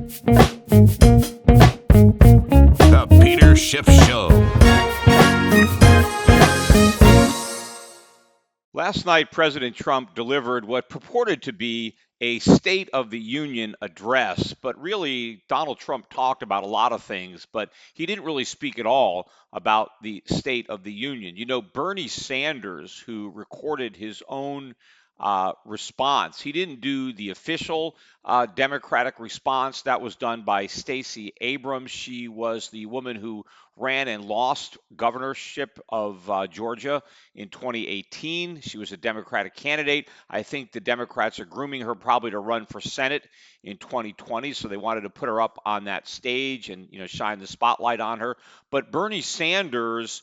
The Peter Schiff Show. Last night, President Trump delivered what purported to be a State of the Union address, but really, Donald Trump talked about a lot of things, but he didn't really speak at all about the State of the Union. You know, Bernie Sanders, who recorded his own response, he didn't do the official Democratic response. That was done by Stacey Abrams. She was the woman who ran and lost governorship of Georgia in 2018. She was a Democratic candidate. I think the Democrats are grooming her probably to run for Senate in 2020, so they wanted to put her up on that stage and shine the spotlight on her. But Bernie Sanders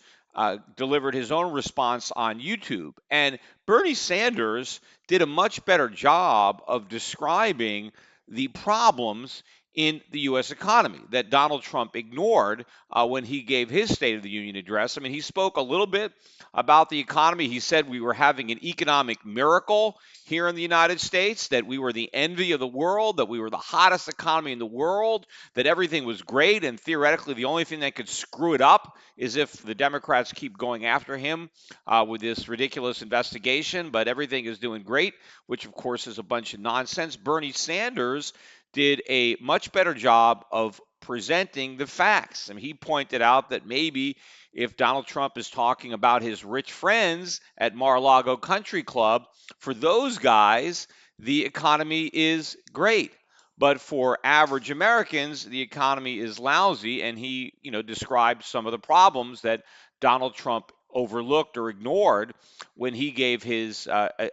delivered his own response on YouTube, and Bernie Sanders did a much better job of describing the problems in the U.S. economy that Donald Trump ignored when he gave his State of the Union address. I mean, he spoke a little bit about the economy. He said we were having an economic miracle here in the United States, that we were the envy of the world, that we were the hottest economy in the world, that everything was great, and theoretically the only thing that could screw it up is if the Democrats keep going after him with this ridiculous investigation, but everything is doing great, which of course is a bunch of nonsense. Bernie Sanders did a much better job of presenting the facts. I mean, he pointed out that maybe if Donald Trump is talking about his rich friends at Mar-a-Lago Country Club, for those guys, the economy is great. But for average Americans, the economy is lousy, and he, described some of the problems that Donald Trump overlooked or ignored when he gave his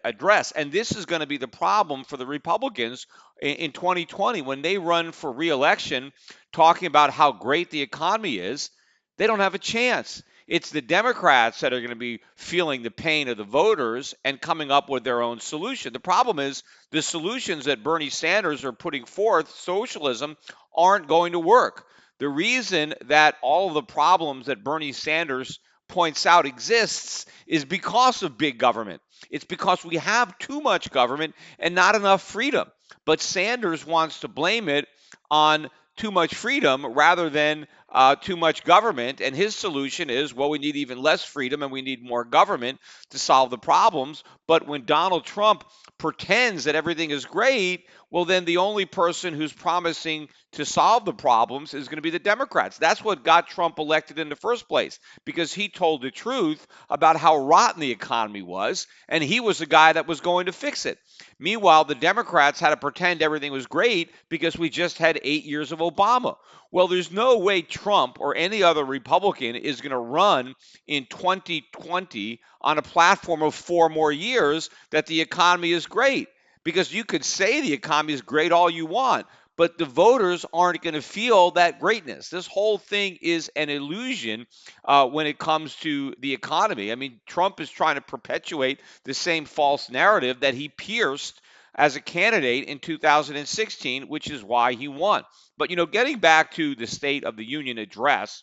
address. And this is going to be the problem for the Republicans in 2020 when they run for re-election, talking about how great the economy is. They don't have a chance. It's the Democrats that are going to be feeling the pain of the voters and coming up with their own solution. The problem is the solutions that Bernie Sanders are putting forth, socialism, aren't going to work. The reason that all of the problems that Bernie Sanders points out exists is because of big government. It's because we have too much government and not enough freedom. But Sanders wants to blame it on too much freedom rather than too much government. And his solution is, well, we need even less freedom and we need more government to solve the problems. But when Donald Trump pretends that everything is great, well, then the only person who's promising to solve the problems is going to be the Democrats. That's what got Trump elected in the first place, because he told the truth about how rotten the economy was, and he was the guy that was going to fix it. Meanwhile, the Democrats had to pretend everything was great because we just had 8 years of Obama. Well, there's no way Trump or any other Republican is going to run in 2020 on a platform of 4 more years that the economy is great. Because you could say the economy is great all you want, but the voters aren't going to feel that greatness. This whole thing is an illusion when it comes to the economy. I mean, Trump is trying to perpetuate the same false narrative that he pierced as a candidate in 2016, which is why he won. But, getting back to the State of the Union address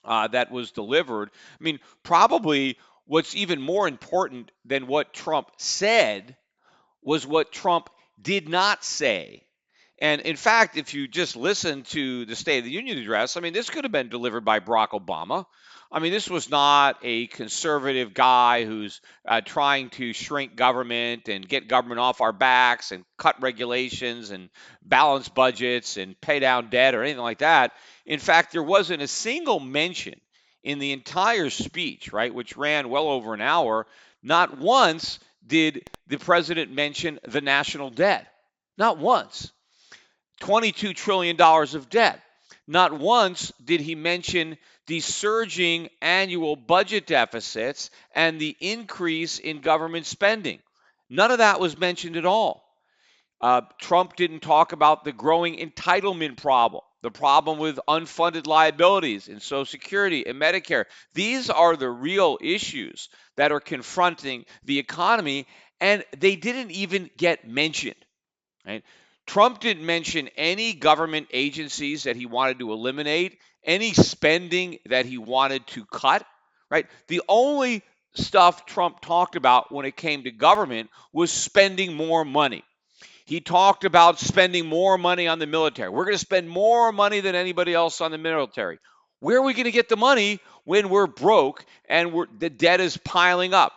that was delivered, I mean, probably what's even more important than what Trump said was what Trump did not say. And in fact, if you just listen to the State of the Union address, I mean, this could have been delivered by Barack Obama. I mean, this was not a conservative guy who's trying to shrink government and get government off our backs and cut regulations and balance budgets and pay down debt or anything like that. In fact, there wasn't a single mention in the entire speech, right, which ran well over an hour. Not once did the president mention the national debt. Not once. $22 trillion of debt. Not once did he mention the surging annual budget deficits and the increase in government spending. None of that was mentioned at all. Trump didn't talk about the growing entitlement problem, the problem with unfunded liabilities in Social Security and Medicare. These are the real issues that are confronting the economy, and they didn't even get mentioned. Right? Trump didn't mention any government agencies that he wanted to eliminate, any spending that he wanted to cut. Right? The only stuff Trump talked about when it came to government was spending more money. He talked about spending more money on the military. We're going to spend more money than anybody else on the military. Where are we going to get the money when we're broke and the debt is piling up?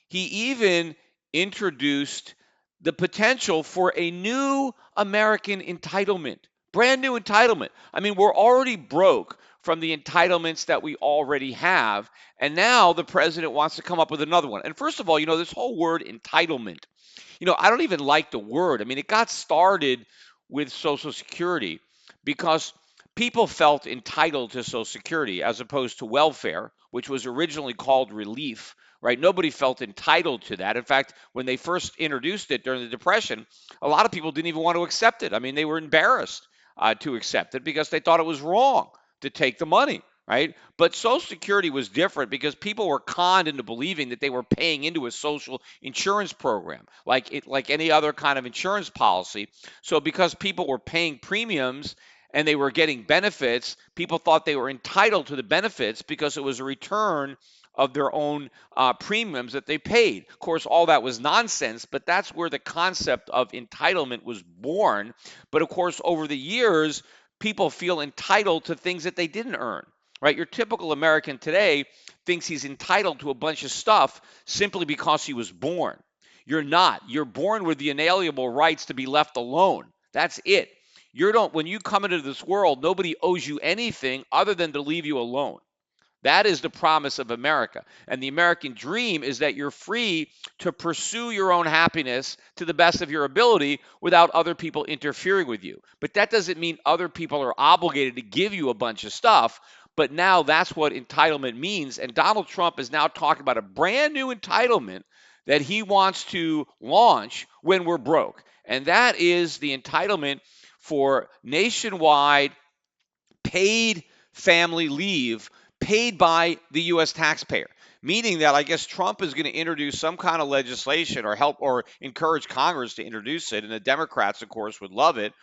He even introduced the potential for a new American entitlement, brand new entitlement. I mean, we're already broke from the entitlements that we already have. And now the president wants to come up with another one. And first of all, this whole word entitlement, I don't even like the word. I mean, it got started with Social Security because people felt entitled to Social Security as opposed to welfare, which was originally called relief, right? Nobody felt entitled to that. In fact, when they first introduced it during the Depression, a lot of people didn't even want to accept it. I mean, they were embarrassed to accept it because they thought it was wrong to take the money, right? But Social Security was different because people were conned into believing that they were paying into a social insurance program, like any other kind of insurance policy. So because people were paying premiums and they were getting benefits, people thought they were entitled to the benefits because it was a return of their own premiums that they paid. Of course, all that was nonsense, but that's where the concept of entitlement was born. But of course, over the years, people feel entitled to things that they didn't earn, right? Your typical American today thinks he's entitled to a bunch of stuff simply because he was born. You're not. You're born with the inalienable rights to be left alone. That's it. When you come into this world, nobody owes you anything other than to leave you alone. That is the promise of America. And the American dream is that you're free to pursue your own happiness to the best of your ability without other people interfering with you. But that doesn't mean other people are obligated to give you a bunch of stuff. But now that's what entitlement means. And Donald Trump is now talking about a brand new entitlement that he wants to launch when we're broke. And that is the entitlement for nationwide paid family leave paid by the U.S. taxpayer. Meaning that I guess Trump is going to introduce some kind of legislation or help or encourage Congress to introduce it. And the Democrats, of course, would love it,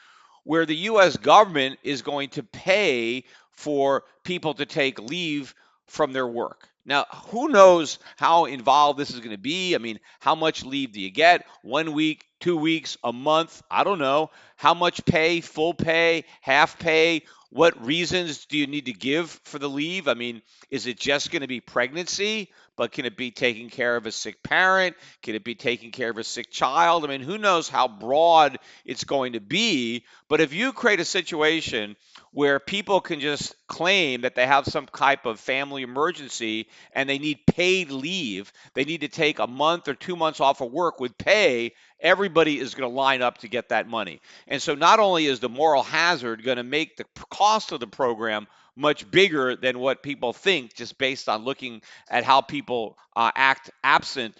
where the U.S. government is going to pay for people to take leave from their work. Now, who knows how involved this is going to be? I mean, how much leave do you get? 1 week, 2 weeks, a month? I don't know. How much pay? Full pay? Half pay? What reasons do you need to give for the leave? I mean, is it just going to be pregnancy? But can it be taking care of a sick parent? Can it be taking care of a sick child? I mean, who knows how broad it's going to be? But if you create a situation where people can just claim that they have some type of family emergency and they need paid leave, they need to take a month or 2 months off of work with pay, everybody is going to line up to get that money. And so not only is the moral hazard going to make the cost of the program much bigger than what people think, just based on looking at how people act absent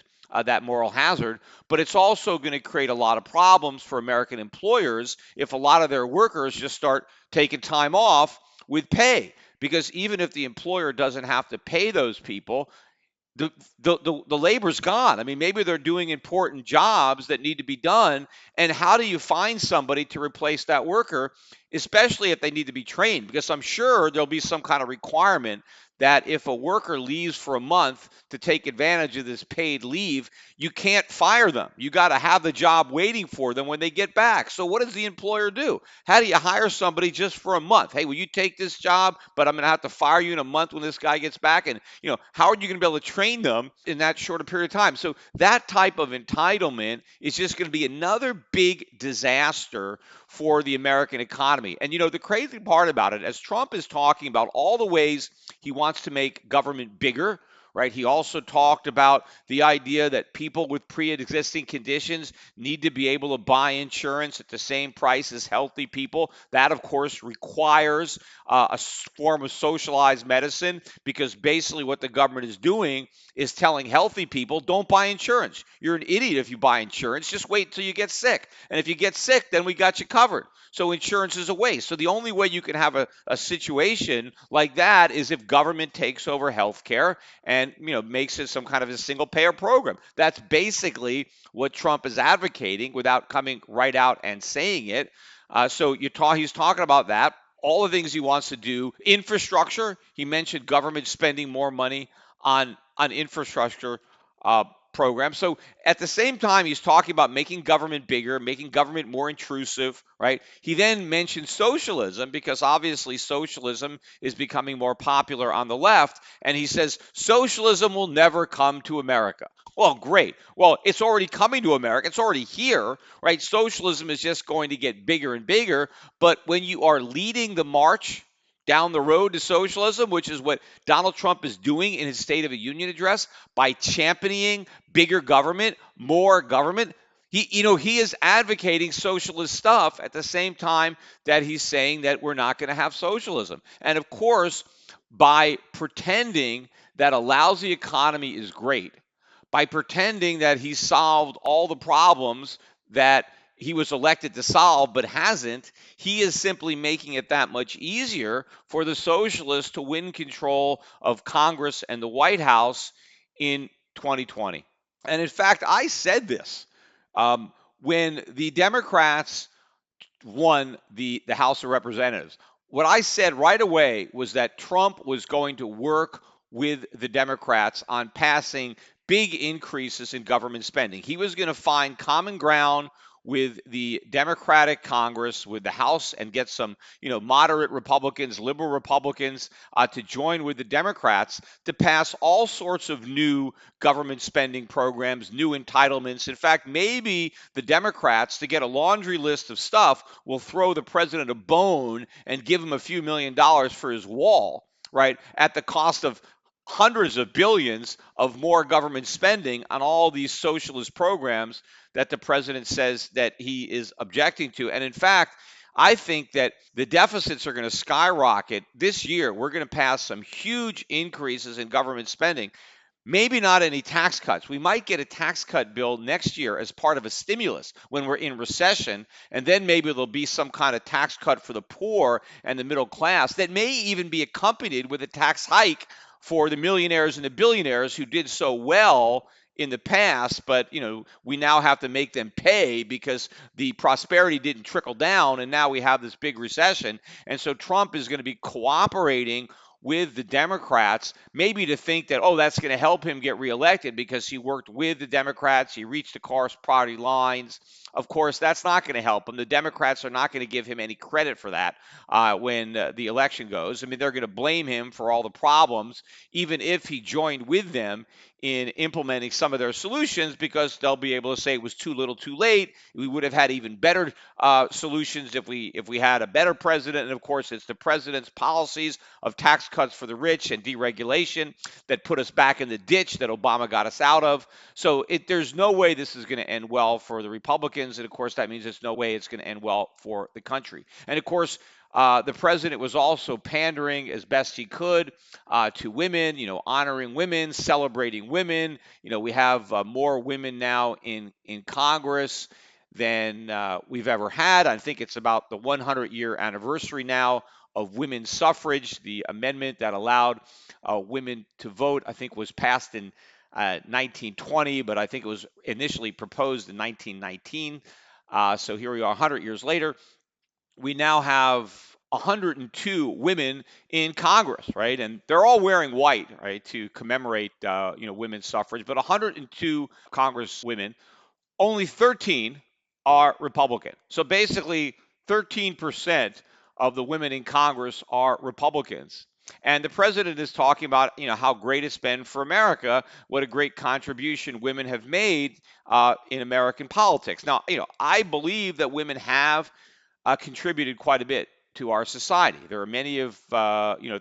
that moral hazard, but it's also going to create a lot of problems for American employers if a lot of their workers just start taking time off with pay. Because even if the employer doesn't have to pay those people, the labor's gone. I mean, maybe they're doing important jobs that need to be done. And how do you find somebody to replace that worker, especially if they need to be trained? Because I'm sure there'll be some kind of requirement that if a worker leaves for a month to take advantage of this paid leave, you can't fire them. You got to have the job waiting for them when they get back. So what does the employer do? How do you hire somebody just for a month? Hey, will you take this job, but I'm going to have to fire you in a month when this guy gets back? And, how are you going to be able to train them in that short a period of time? So that type of entitlement is just going to be another big disaster for the American economy. And, the crazy part about it, as Trump is talking about all the ways he wants to make government bigger, right? He also talked about the idea that people with pre-existing conditions need to be able to buy insurance at the same price as healthy people. That, of course, requires a form of socialized medicine, because basically what the government is doing is telling healthy people, don't buy insurance. You're an idiot if you buy insurance. Just wait until you get sick. And if you get sick, then we got you covered. So insurance is a waste. So the only way you can have a situation like that is if government takes over healthcare and makes it some kind of a single payer program. That's basically what Trump is advocating without coming right out and saying it. So he's talking about that. All the things he wants to do. Infrastructure. He mentioned government spending more money on infrastructure program. So at the same time, he's talking about making government bigger, making government more intrusive, right? He then mentioned socialism because obviously socialism is becoming more popular on the left. And he says socialism will never come to America. Well, great. Well, it's already coming to America. It's already here, right? Socialism is just going to get bigger and bigger. But when you are leading the march down the road to socialism, which is what Donald Trump is doing in his State of the Union address by championing bigger government, more government. He is advocating socialist stuff at the same time that he's saying that we're not going to have socialism. And of course, by pretending that a lousy economy is great, by pretending that he solved all the problems that he was elected to solve but hasn't, he is simply making it that much easier for the socialists to win control of Congress and the White House in 2020. And in fact, I said this when the Democrats won the House of Representatives. What I said right away was that Trump was going to work with the Democrats on passing big increases in government spending. He was going to find common ground with the Democratic Congress, with the House, and get some, moderate Republicans, liberal Republicans to join with the Democrats to pass all sorts of new government spending programs, new entitlements. In fact, maybe the Democrats, to get a laundry list of stuff, will throw the president a bone and give him a few $1,000,000 for his wall, right, at the cost of hundreds of billions of more government spending on all these socialist programs that the president says that he is objecting to. And in fact, I think that the deficits are going to skyrocket this year. We're going to pass some huge increases in government spending. Maybe not any tax cuts. We might get a tax cut bill next year as part of a stimulus when we're in recession, and then maybe there'll be some kind of tax cut for the poor and the middle class that may even be accompanied with a tax hike for the millionaires and the billionaires who did so well in the past, but we now have to make them pay because the prosperity didn't trickle down, and now we have this big recession. And so Trump is going to be cooperating with the Democrats, maybe to think that, that's going to help him get reelected because he worked with the Democrats, he reached across party lines. Of course, that's not going to help him. The Democrats are not going to give him any credit for that when the election goes. I mean, they're going to blame him for all the problems, even if he joined with them in implementing some of their solutions, because they'll be able to say it was too little too late. We would have had even better solutions if we had a better president. And of course, it's the president's policies of tax cuts for the rich and deregulation that put us back in the ditch that Obama got us out of. So there's no way this is going to end well for the Republicans. And of course, that means there's no way it's going to end well for the country. And of course, the president was also pandering as best he could to women, honoring women, celebrating women. We have more women now in Congress than we've ever had. I think it's about the 100-year anniversary now of women's suffrage. The amendment that allowed women to vote, I think, was passed in 1920, but I think it was initially proposed in 1919. So here we are 100 years later. We now have 102 women in Congress, right? And they're all wearing white, right, to commemorate, women's suffrage. But 102 Congress women, only 13 are Republican. So basically, 13% of the women in Congress are Republicans. And the president is talking about, how great it's been for America, what a great contribution women have made in American politics. Now, I believe that women have contributed quite a bit to our society. There are many of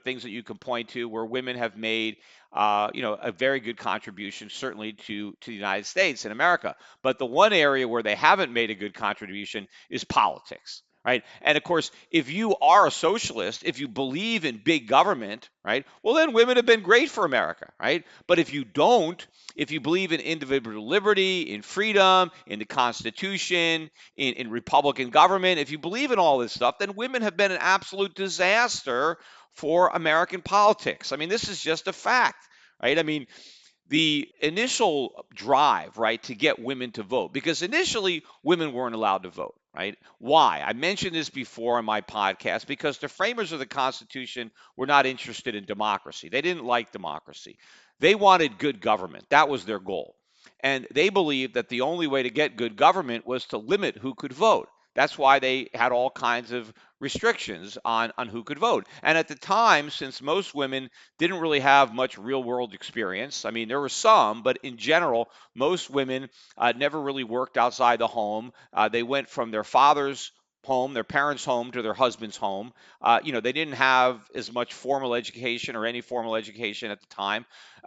things that you can point to where women have made a very good contribution, certainly to the United States and America. But the one area where they haven't made a good contribution is politics. Right. And of course, if you are a socialist, if you believe in big government, right, well, then women have been great for America. Right. But if you don't, if you believe in individual liberty, in freedom, in the Constitution, in Republican government, if you believe in all this stuff, then women have been an absolute disaster for American politics. I mean, this is just a fact. Right. I mean, the initial drive, right, to get women to vote, because initially women weren't allowed to vote, right? Why? I mentioned this before on my podcast, because the framers of the Constitution were not interested in democracy. They didn't like democracy. They wanted good government. That was their goal. And they believed that the only way to get good government was to limit who could vote. That's why they had all kinds of restrictions on who could vote. And at the time, since most women didn't really have much real world experience, I mean, there were some, but in general, most women never really worked outside the home. They went from their father's home, their parents' home, to their husband's home. They didn't have as much formal education or any formal education at the time.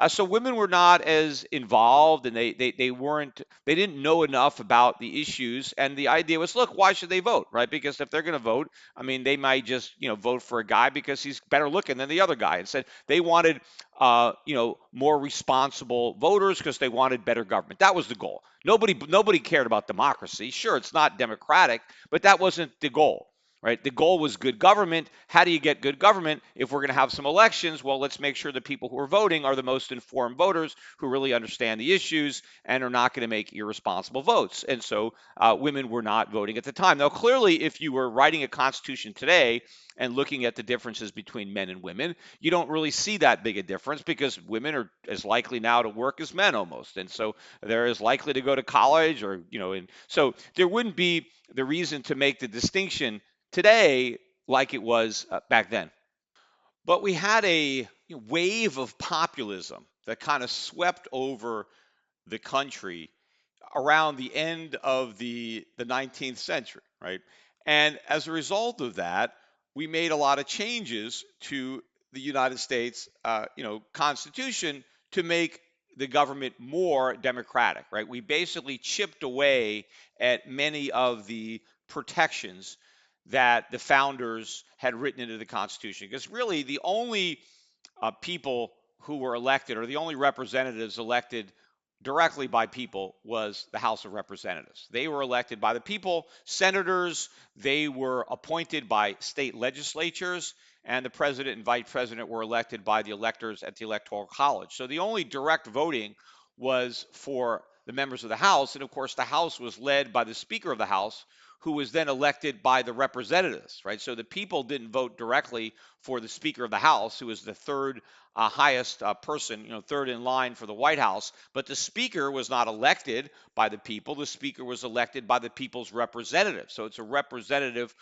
So women were not as involved, and they didn't know enough about the issues. And the idea was, look, why should they vote, right? Because if they're going to vote, I mean, they might just vote for a guy because he's better looking than the other guy. And said they wanted more responsible voters because they wanted better government. That was the goal. Nobody cared about democracy. Sure, it's not democratic, but that wasn't the goal. Right? The goal was good government. How do you get good government? If we're going to have some elections, well, let's make sure the people who are voting are the most informed voters who really understand the issues and are not going to make irresponsible votes. And so women were not voting at the time. Now, clearly, if you were writing a constitution today and looking at the differences between men and women, you don't really see that big a difference because women are as likely now to work as men almost. And so they're as likely to go to college and so there wouldn't be the reason to make the distinction today like it was back then. But we had a wave of populism that kind of swept over the country around the end of the 19th century, right? And as a result of that, we made a lot of changes to the United States, Constitution to make the government more democratic, right? We basically chipped away at many of the protections that the founders had written into the Constitution, because really the only people who were elected, or the only representatives elected directly by people, was the House of Representatives. They were elected by the people. Senators, they were appointed by state legislatures, and the president and vice president were elected by the electors at the Electoral College. So the only direct voting was for the members of the House. And of course, the House was led by the Speaker of the House, who was then elected by the representatives, right? So the people didn't vote directly for the Speaker of the House, who was the third highest person, third in line for the White House. But the Speaker was not elected by the people. The Speaker was elected by the people's representatives. So it's a representative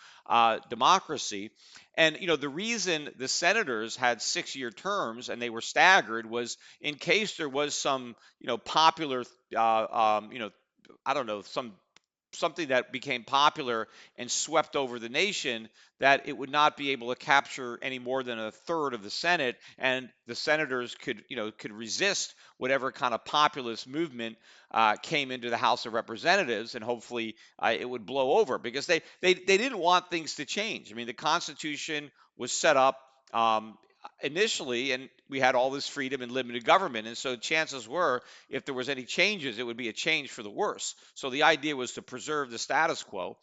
democracy. And the reason the senators had 6-year terms and they were staggered was in case there was some popular I don't know, something that became popular and swept over the nation, that it would not be able to capture any more than a third of the Senate, and the senators could resist whatever kind of populist movement came into the House of Representatives, and hopefully it would blow over, because they didn't want things to change. I mean, the Constitution was set up initially, and we had all this freedom and limited government. And so chances were, if there was any changes, it would be a change for the worse. So the idea was to preserve the status quo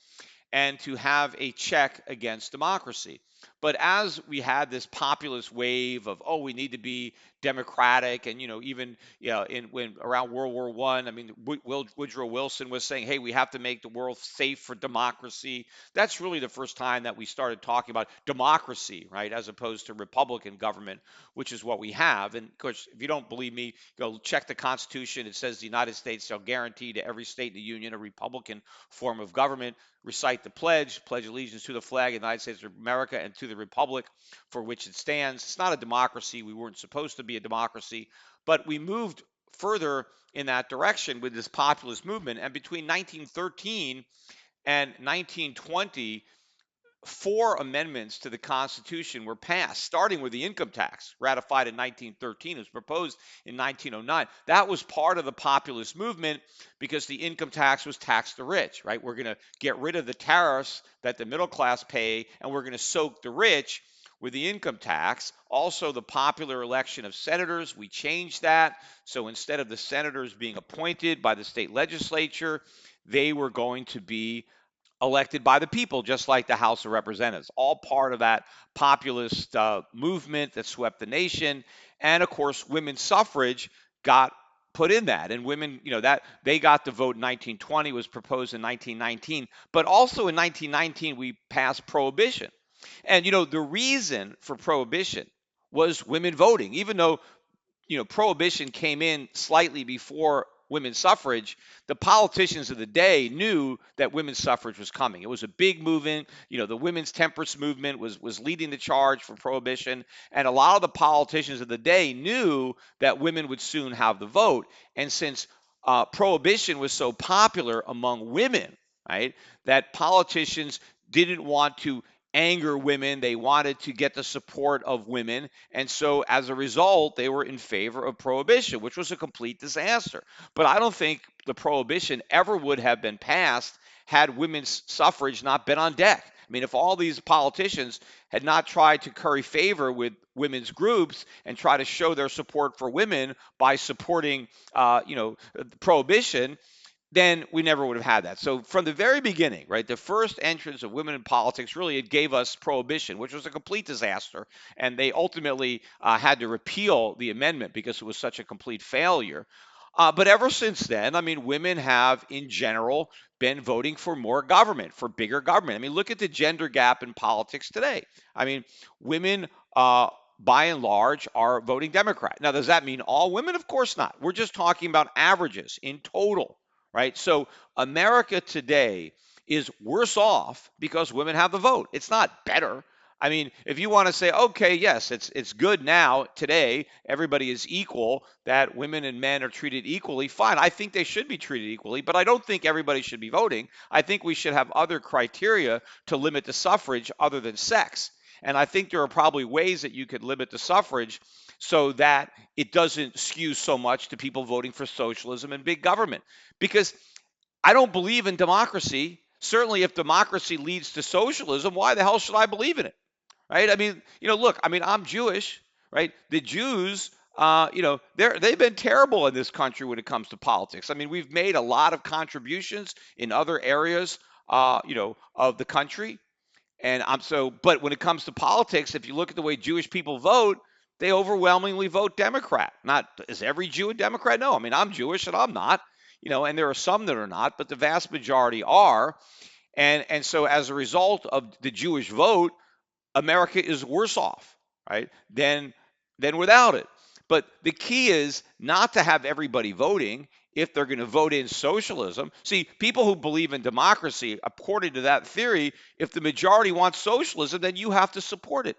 and to have a check against democracy. But as we had this populist wave of, oh, we need to be democratic, and even in when around World War I mean, Woodrow Wilson was saying, hey, we have to make the world safe for democracy. That's really the first time that we started talking about democracy, right, as opposed to Republican government, which is what we have. And of course, if you don't believe me, go check the Constitution. It says the United States shall guarantee to every state in the Union a Republican form of government. Recite the pledge allegiance to the flag of the United States of America and to the republic for which it stands. It's not a democracy. We weren't supposed to be a democracy, but we moved further in that direction with this populist movement. And between 1913 and 1920, 4 amendments to the Constitution were passed, starting with the income tax, ratified in 1913. It was proposed in 1909. That was part of the populist movement because the income tax was tax the rich, right? We're going to get rid of the tariffs that the middle class pay, and we're going to soak the rich with the income tax. Also, the popular election of senators, we changed that. So instead of the senators being appointed by the state legislature, they were going to be elected by the people, just like the House of Representatives, all part of that populist movement that swept the nation. And of course, women's suffrage got put in that, and women, that they got the vote in 1920, was proposed in 1919, but also in 1919 we passed prohibition. And the reason for prohibition was women voting, even though prohibition came in slightly before women's suffrage, the politicians of the day knew that women's suffrage was coming. It was a big movement. The women's temperance movement was leading the charge for prohibition, and a lot of the politicians of the day knew that women would soon have the vote. And since prohibition was so popular among women, right, that politicians didn't want to anger women. They wanted to get the support of women. And so as a result, they were in favor of prohibition, which was a complete disaster. But I don't think the prohibition ever would have been passed had women's suffrage not been on deck. I mean, if all these politicians had not tried to curry favor with women's groups and try to show their support for women by supporting, prohibition, then we never would have had that. So from the very beginning, right, the first entrance of women in politics really it gave us prohibition, which was a complete disaster, and they ultimately had to repeal the amendment because it was such a complete failure. But ever since then, I mean, women have in general been voting for more government, for bigger government. I mean, look at the gender gap in politics today. I mean, women, by and large, are voting Democrat. Now, does that mean all women? Of course not. We're just talking about averages in total, right? So America today is worse off because women have the vote. It's not better. I mean, if you want to say, okay, yes, it's good now today, everybody is equal, that women and men are treated equally, fine. I think they should be treated equally, but I don't think everybody should be voting. I think we should have other criteria to limit the suffrage other than sex. And I think there are probably ways that you could limit the suffrage so that it doesn't skew so much to people voting for socialism and big government. Because I don't believe in democracy. Certainly, if democracy leads to socialism, why the hell should I believe in it? Right? I mean, look, I mean, I'm Jewish, right? The Jews, they've been terrible in this country when it comes to politics. I mean, we've made a lot of contributions in other areas, of the country. But when it comes to politics, if you look at the way Jewish people vote, they overwhelmingly vote Democrat. Not is every Jew a Democrat? No. I mean, I'm Jewish and I'm not, and there are some that are not, but the vast majority are. And so as a result of the Jewish vote, America is worse off, right, than without it. But the key is not to have everybody voting if they're going to vote in socialism. See, people who believe in democracy, according to that theory, if the majority wants socialism, then you have to support it.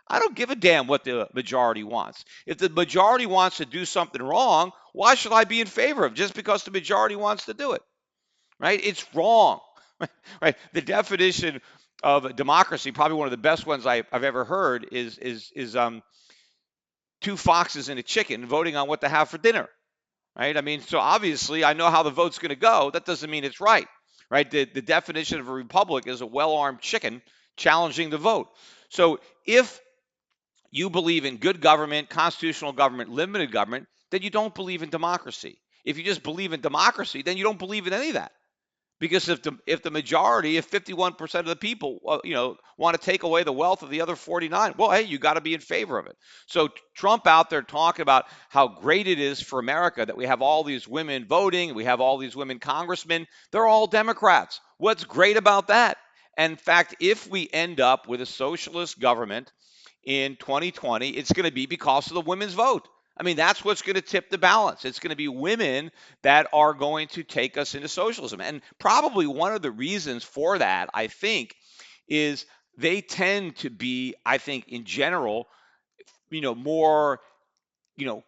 I don't give a damn what the majority wants. If the majority wants to do something wrong, why should I be in favor of it just because the majority wants to do it? Right? It's wrong. Right? The definition of a democracy, probably one of the best ones I've ever heard, is two foxes and a chicken voting on what to have for dinner. Right? I mean, so obviously I know how the vote's going to go. That doesn't mean it's right. Right? The definition of a republic is a well-armed chicken challenging the vote. So if you believe in good government, constitutional government, limited government, then you don't believe in democracy. If you just believe in democracy, then you don't believe in any of that. Because if the majority, if 51% of the people, want to take away the wealth of the other 49, well, hey, you got to be in favor of it. So Trump out there talking about how great it is for America that we have all these women voting, we have all these women congressmen, they're all Democrats. What's great about that? And in fact, if we end up with a socialist government in 2020, it's going to be because of the women's vote. I mean, that's what's going to tip the balance. It's going to be women that are going to take us into socialism. And probably one of the reasons for that, I think, is they tend to be, I think, in general, more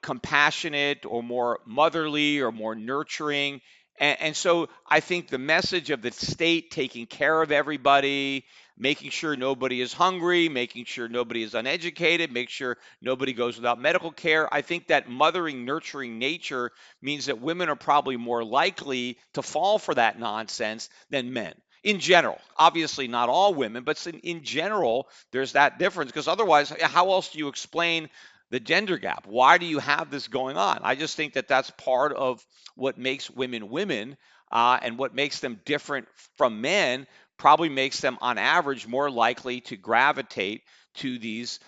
compassionate or more motherly or more nurturing. And so I think the message of the state taking care of everybody, making sure nobody is hungry, making sure nobody is uneducated, make sure nobody goes without medical care. I think that mothering, nurturing nature means that women are probably more likely to fall for that nonsense than men. In general, obviously not all women, but in general, there's that difference because otherwise, how else do you explain the gender gap? Why do you have this going on? I just think that that's part of what makes women women, and what makes them different from men probably makes them on average more likely to gravitate to these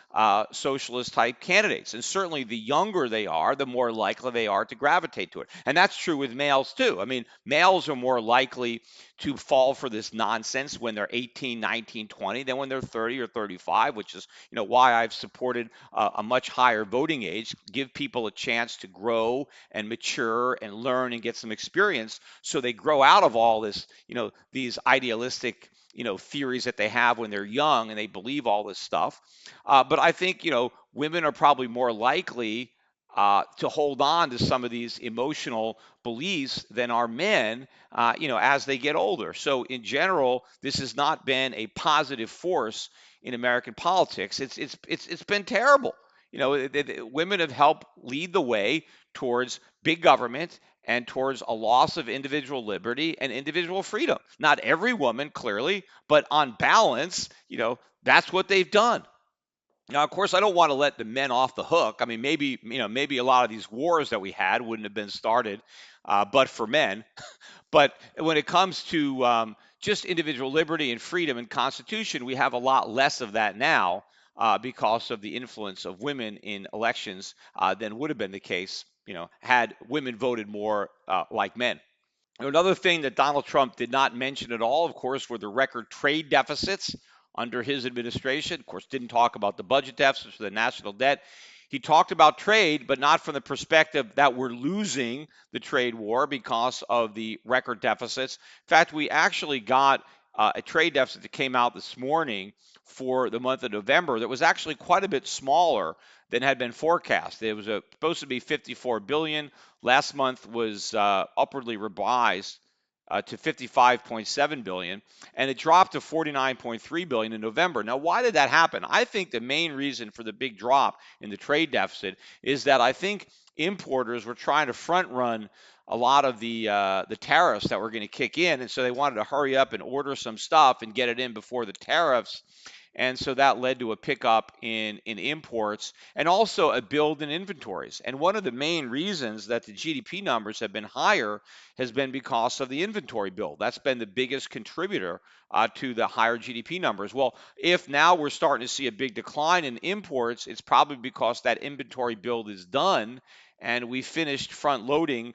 socialist type candidates. And certainly the younger they are, the more likely they are to gravitate to it. And that's true with males too. I mean, males are more likely to fall for this nonsense when they're 18, 19, 20 than when they're 30 or 35, which is, why I've supported a much higher voting age, give people a chance to grow and mature and learn and get some experience so they grow out of all this, these idealistic theories that they have when they're young and they believe all this stuff. But I think, women are probably more likely to hold on to some of these emotional beliefs than are men, as they get older. So in general, this has not been a positive force in American politics. It's been terrible. Women have helped lead the way towards big government and towards a loss of individual liberty and individual freedom. Not every woman, clearly, but on balance, that's what they've done. Now, of course, I don't want to let the men off the hook. I mean, maybe a lot of these wars that we had wouldn't have been started, but for men. But when it comes to just individual liberty and freedom and Constitution, we have a lot less of that now because of the influence of women in elections than would have been the case, had women voted more like men. Another thing that Donald Trump did not mention at all, of course, were the record trade deficits under his administration. Of course, didn't talk about the budget deficits or the national debt. He talked about trade, but not from the perspective that we're losing the trade war because of the record deficits. In fact, we actually got a trade deficit that came out this morning for the month of November that was actually quite a bit smaller than had been forecast. It was supposed to be 54 billion. Last month was upwardly revised to 55.7 billion, and it dropped to 49.3 billion in November. Now, why did that happen? I think the main reason for the big drop in the trade deficit is that I think importers were trying to front run a lot of the tariffs that were going to kick in, and so they wanted to hurry up and order some stuff and get it in before the tariffs. And so that led to a pickup in imports and also a build in inventories. And one of the main reasons that the GDP numbers have been higher has been because of the inventory build. That's been the biggest contributor to the higher GDP numbers. Well, if now we're starting to see a big decline in imports, it's probably because that inventory build is done and we finished front loading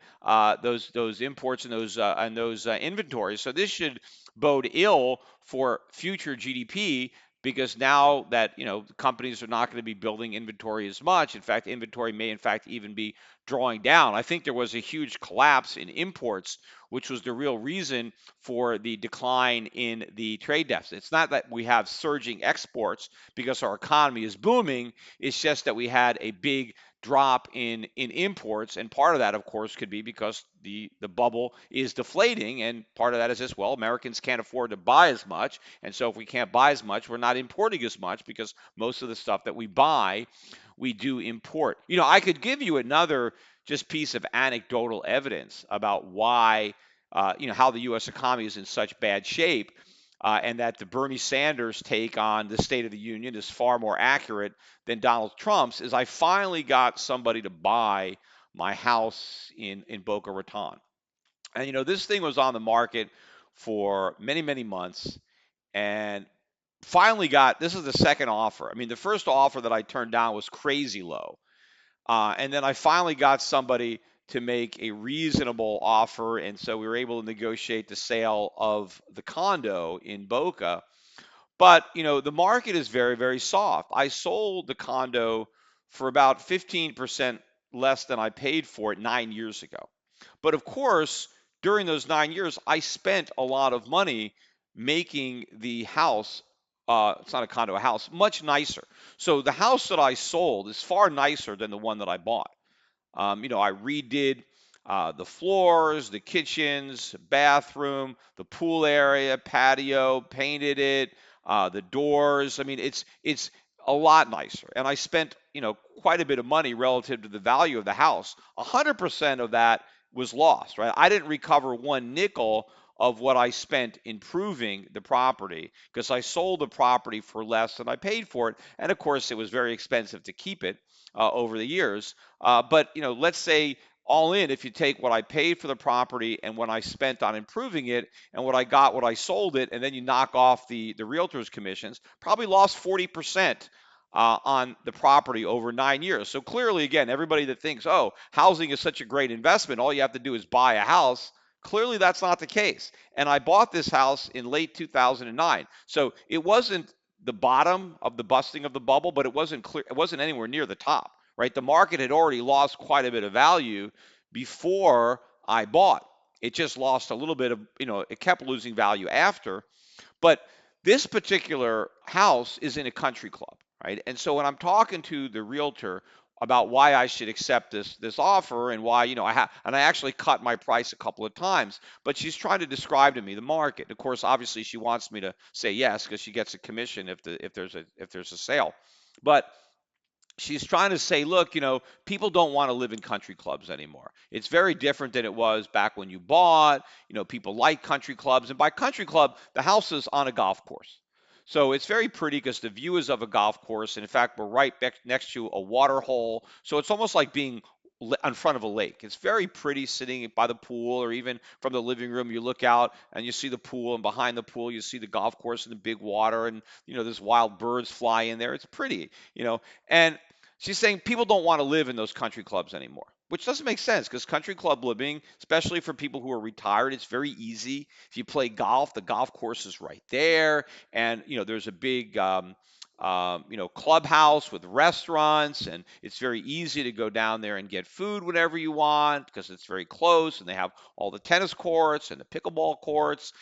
those imports and those inventories. So this should bode ill for future GDP because now that companies are not going to be building inventory as much. In fact, inventory may in fact even be drawing down. I think there was a huge collapse in imports, which was the real reason for the decline in the trade deficit. It's not that we have surging exports because our economy is booming. It's just that we had a big drop in imports, and part of that, of course, could be because the bubble is deflating, and part of that is this: well, Americans can't afford to buy as much, and so if we can't buy as much, we're not importing as much because most of the stuff that we buy, we do import. I could give you another just piece of anecdotal evidence about why, how the U.S. economy is in such bad shape. And that the Bernie Sanders take on the State of the Union is far more accurate than Donald Trump's, is I finally got somebody to buy my house in Boca Raton. And, this thing was on the market for many, many months and finally this is the second offer. I mean, the first offer that I turned down was crazy low. And then I finally got somebody to make a reasonable offer. And so we were able to negotiate the sale of the condo in Boca. But, the market is very, very soft. I sold the condo for about 15% less than I paid for it 9 years ago. But of course, during those 9 years, I spent a lot of money making the house, it's not a condo, a house, much nicer. So the house that I sold is far nicer than the one that I bought. I redid the floors, the kitchens, bathroom, the pool area, patio, painted it, the doors. I mean, it's a lot nicer, and I spent quite a bit of money relative to the value of the house. 100% of that was lost, right? I didn't recover one nickel of what I spent improving the property because I sold the property for less than I paid for it, and of course, it was very expensive to keep it over the years. But let's say all in, if you take what I paid for the property and what I spent on improving it and what I got when I sold it, and then you knock off the realtor's commissions, probably lost 40% on the property over 9 years. So clearly, again, everybody that thinks, oh, housing is such a great investment, all you have to do is buy a house. Clearly, that's not the case. And I bought this house in late 2009. So it wasn't the bottom of the busting of the bubble, but it wasn't clear. It wasn't anywhere near the top, right? The market had already lost quite a bit of value before I bought. It just lost a little bit of, it kept losing value after. But this particular house is in a country club, right? And so when I'm talking to the realtor about why I should accept this offer and why, I actually cut my price a couple of times, but she's trying to describe to me the market. Of course, obviously she wants me to say yes because she gets a commission if there's a sale. But she's trying to say, look, people don't want to live in country clubs anymore. It's very different than it was back when you bought. People like country clubs. And by country club, the house is on a golf course. So it's very pretty because the view is of a golf course. And in fact, we're right next to a water hole. So it's almost like being in front of a lake. It's very pretty sitting by the pool, or even from the living room, you look out and you see the pool, and behind the pool, you see the golf course and the big water. And, there's wild birds fly in there. It's pretty, and she's saying people don't want to live in those country clubs anymore, which doesn't make sense because country club living, especially for people who are retired, it's very easy. If you play golf, the golf course is right there, and there's a big clubhouse with restaurants, and it's very easy to go down there and get food whenever you want because it's very close, and they have all the tennis courts and the pickleball courts.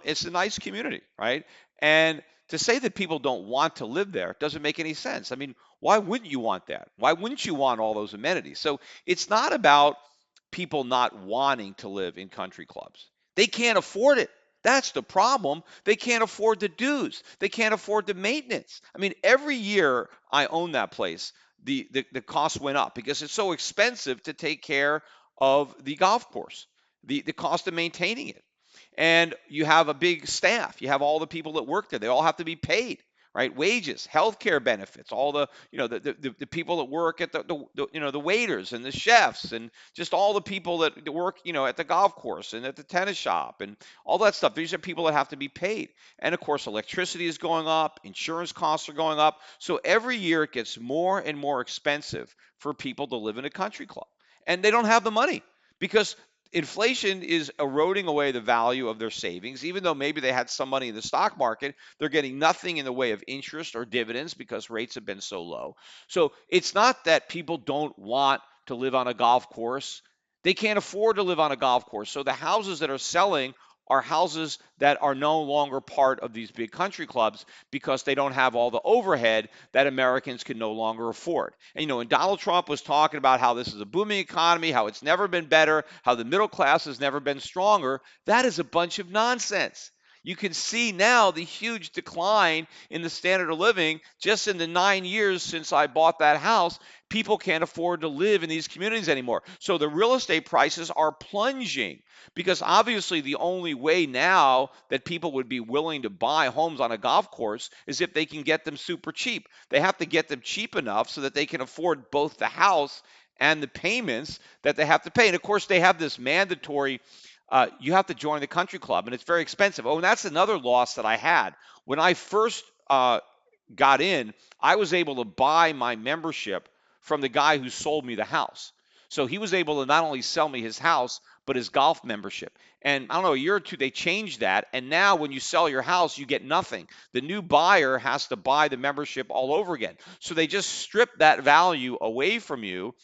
It's a nice community, right? And to say that people don't want to live there doesn't make any sense. I mean, why wouldn't you want that? Why wouldn't you want all those amenities? So it's not about people not wanting to live in country clubs. They can't afford it. That's the problem. They can't afford the dues. They can't afford the maintenance. I mean, every year I own that place, the cost went up because it's so expensive to take care of the golf course, the cost of maintaining it. And you have a big staff. You have all the people that work there. They all have to be paid, right? Wages, healthcare benefits, all the people that work at the waiters and the chefs, and just all the people that work, at the golf course and at the tennis shop and all that stuff. These are people that have to be paid. And of course, electricity is going up, insurance costs are going up. So every year it gets more and more expensive for people to live in a country club. And they don't have the money because inflation is eroding away the value of their savings. Even though maybe they had some money in the stock market, they're getting nothing in the way of interest or dividends because rates have been so low. So it's not that people don't want to live on a golf course. They can't afford to live on a golf course. So the houses that are selling are houses that are no longer part of these big country clubs because they don't have all the overhead that Americans can no longer afford. And Donald Trump was talking about how this is a booming economy, how it's never been better, how the middle class has never been stronger. That is a bunch of nonsense. You can see now the huge decline in the standard of living just in the 9 years since I bought that house. People can't afford to live in these communities anymore. So the real estate prices are plunging because obviously the only way now that people would be willing to buy homes on a golf course is if they can get them super cheap. They have to get them cheap enough so that they can afford both the house and the payments that they have to pay. And of course, they have this mandatory you have to join the country club, and it's very expensive. Oh, and that's another loss that I had. When I first got in, I was able to buy my membership from the guy who sold me the house. So he was able to not only sell me his house, but his golf membership. And I don't know, a year or two, they changed that. And now when you sell your house, you get nothing. The new buyer has to buy the membership all over again. So they just strip that value away from you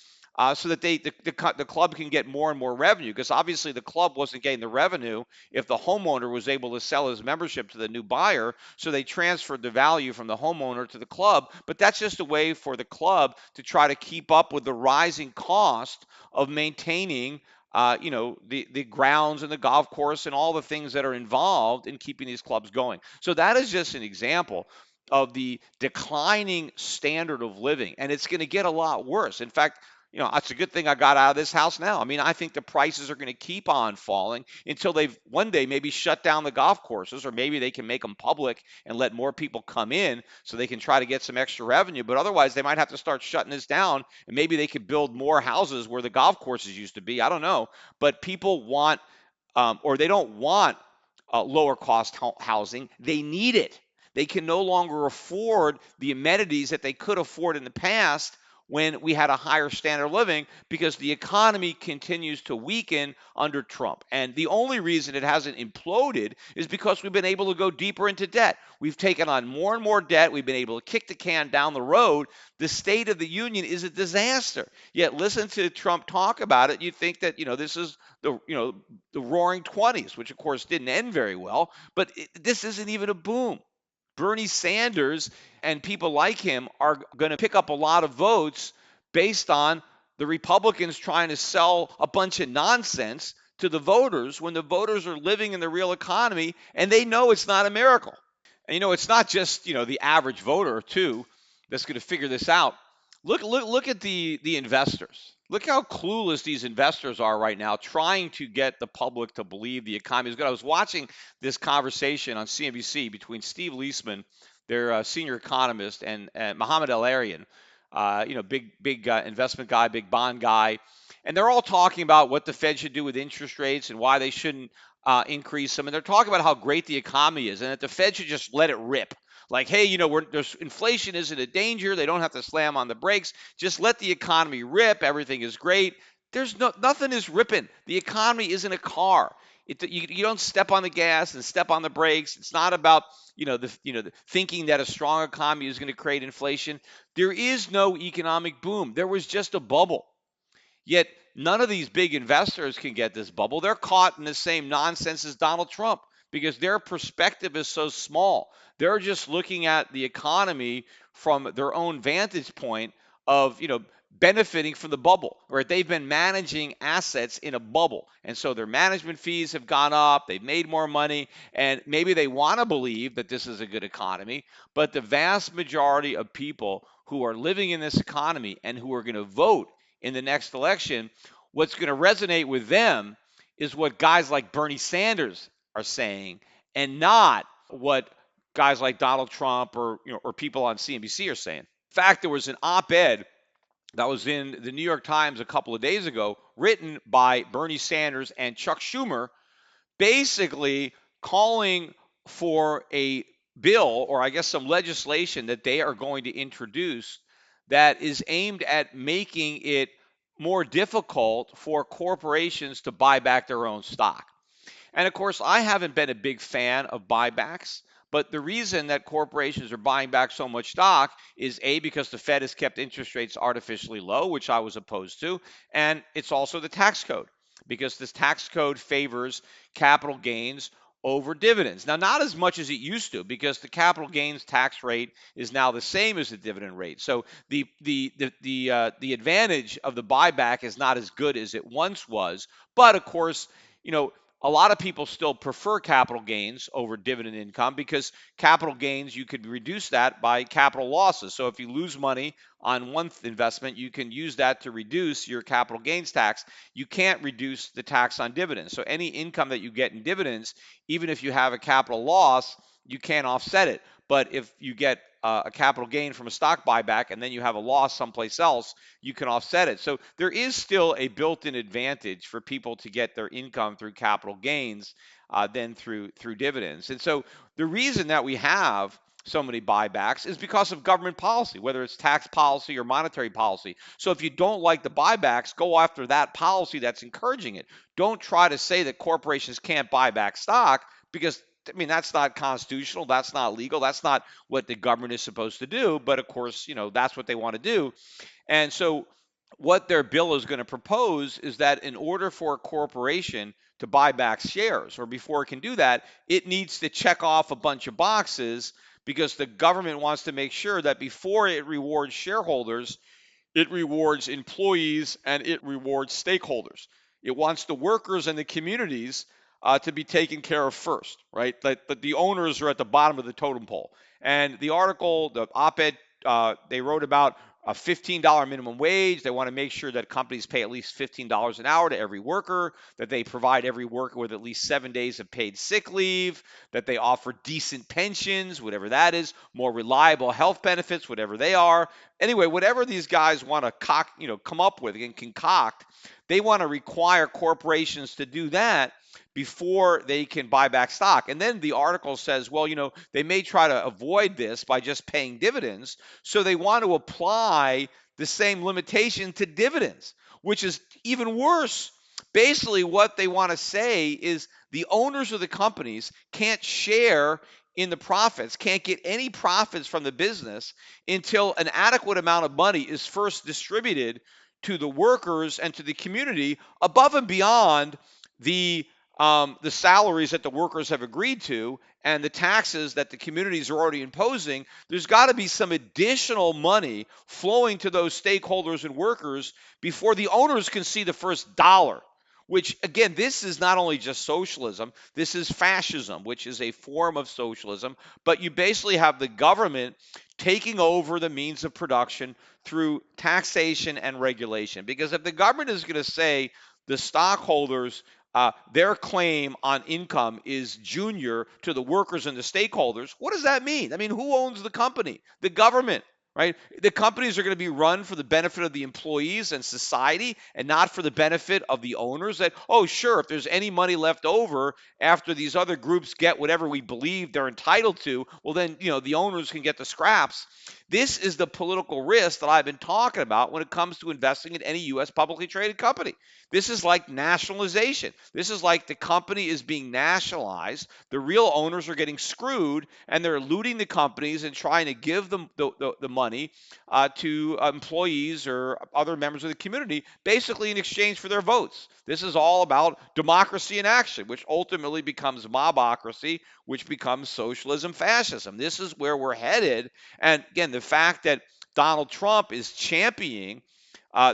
so that the club can get more and more revenue, because obviously the club wasn't getting the revenue if the homeowner was able to sell his membership to the new buyer. So they transferred the value from the homeowner to the club. But that's just a way for the club to try to keep up with the rising cost of maintaining the grounds and the golf course and all the things that are involved in keeping these clubs going. So that is just an example of the declining standard of living, and it's going to get a lot worse. In fact, It's a good thing I got out of this house now. I mean, I think the prices are going to keep on falling until they've one day maybe shut down the golf courses, or maybe they can make them public and let more people come in so they can try to get some extra revenue. But otherwise, they might have to start shutting this down, and maybe they could build more houses where the golf courses used to be. I don't know. But people want, or they don't want lower cost housing. They need it. They can no longer afford the amenities that they could afford in the past when we had a higher standard of living, because the economy continues to weaken under Trump. And the only reason it hasn't imploded is because we've been able to go deeper into debt. We've taken on more and more debt. We've been able to kick the can down the road. The State of the Union is a disaster. Yet listen to Trump talk about it. You think that, this is the roaring 20s, which of course didn't end very well, but this isn't even a boom. Bernie Sanders and people like him are going to pick up a lot of votes based on the Republicans trying to sell a bunch of nonsense to the voters when the voters are living in the real economy and they know it's not a miracle. And it's not just, the average voter too that's going to figure this out. Look at the investors. Look how clueless these investors are right now, trying to get the public to believe the economy is good. I was watching this conversation on CNBC between Steve Leisman, their senior economist, and Mohammed El-Arian, big investment guy, big bond guy, and they're all talking about what the Fed should do with interest rates and why they shouldn't increase them. And they're talking about how great the economy is and that the Fed should just let it rip. Like, hey, there's inflation isn't a danger. They don't have to slam on the brakes. Just let the economy rip. Everything is great. Nothing is ripping. The economy isn't a car. You don't step on the gas and step on the brakes. It's not about the thinking that a strong economy is going to create inflation. There is no economic boom. There was just a bubble. Yet none of these big investors can get this bubble. They're caught in the same nonsense as Donald Trump because their perspective is so small. They're just looking at the economy from their own vantage point of, benefiting from the bubble, right? They've been managing assets in a bubble. And so their management fees have gone up, they've made more money, and maybe they want to believe that this is a good economy, but the vast majority of people who are living in this economy and who are going to vote in the next election, what's going to resonate with them is what guys like Bernie Sanders are saying, and not what guys like Donald Trump or people on CNBC are saying. In fact, there was an op-ed that was in the New York Times a couple of days ago, written by Bernie Sanders and Chuck Schumer, basically calling for a bill, or I guess some legislation that they are going to introduce, that is aimed at making it more difficult for corporations to buy back their own stock. And of course, I haven't been a big fan of buybacks, but the reason that corporations are buying back so much stock is A, because the Fed has kept interest rates artificially low, which I was opposed to, and it's also the tax code, because this tax code favors capital gains over dividends. Now, not as much as it used to, because the capital gains tax rate is now the same as the dividend rate. So the advantage of the buyback is not as good as it once was. But of course, you know, a lot of people still prefer capital gains over dividend income, because capital gains, you could reduce that by capital losses. So if you lose money on one investment, you can use that to reduce your capital gains tax. You can't reduce the tax on dividends. So any income that you get in dividends, even if you have a capital loss, you can't offset it. But if you get a capital gain from a stock buyback and then you have a loss someplace else, you can offset it. So there is still a built-in advantage for people to get their income through capital gains than through dividends. And so the reason that we have so many buybacks is because of government policy, whether it's tax policy or monetary policy. So if you don't like the buybacks, go after that policy that's encouraging it. Don't try to say that corporations can't buy back stock, because that's not constitutional. That's not legal. That's not what the government is supposed to do. But of course, that's what they want to do. And so what their bill is going to propose is that in order for a corporation to buy back shares, or before it can do that, it needs to check off a bunch of boxes, because the government wants to make sure that before it rewards shareholders, it rewards employees and it rewards stakeholders. It wants the workers and the communities to be taken care of first, right? But the owners are at the bottom of the totem pole. And the article, the op-ed they wrote about a $15 minimum wage. They want to make sure that companies pay at least $15 an hour to every worker, that they provide every worker with at least 7 days of paid sick leave, that they offer decent pensions, whatever that is, more reliable health benefits, whatever they are. Anyway, whatever these guys want to come up with and concoct, they want to require corporations to do that before they can buy back stock. And then the article says, well, they may try to avoid this by just paying dividends. So they want to apply the same limitation to dividends, which is even worse. Basically, what they want to say is the owners of the companies can't share in the profits, can't get any profits from the business until an adequate amount of money is first distributed to the workers and to the community above and beyond the the salaries that the workers have agreed to and the taxes that the communities are already imposing. There's got to be some additional money flowing to those stakeholders and workers before the owners can see the first dollar. Which, again, this is not only just socialism, this is fascism, which is a form of socialism. But you basically have the government taking over the means of production through taxation and regulation. Because if the government is going to say the stockholders, their claim on income is junior to the workers and the stakeholders, what does that mean? I mean, who owns the company? The government. Right? The companies are going to be run for the benefit of the employees and society and not for the benefit of the owners. That, oh, sure, if there's any money left over after these other groups get whatever we believe they're entitled to, well, then, the owners can get the scraps. This is the political risk that I've been talking about when it comes to investing in any U.S. publicly traded company. This is like nationalization. This is like the company is being nationalized. The real owners are getting screwed, and they're looting the companies and trying to give them the money to employees or other members of the community, basically in exchange for their votes. This is all about democracy in action, which ultimately becomes mobocracy, which becomes socialism, fascism. This is where we're headed. And again, the fact that Donald Trump is championing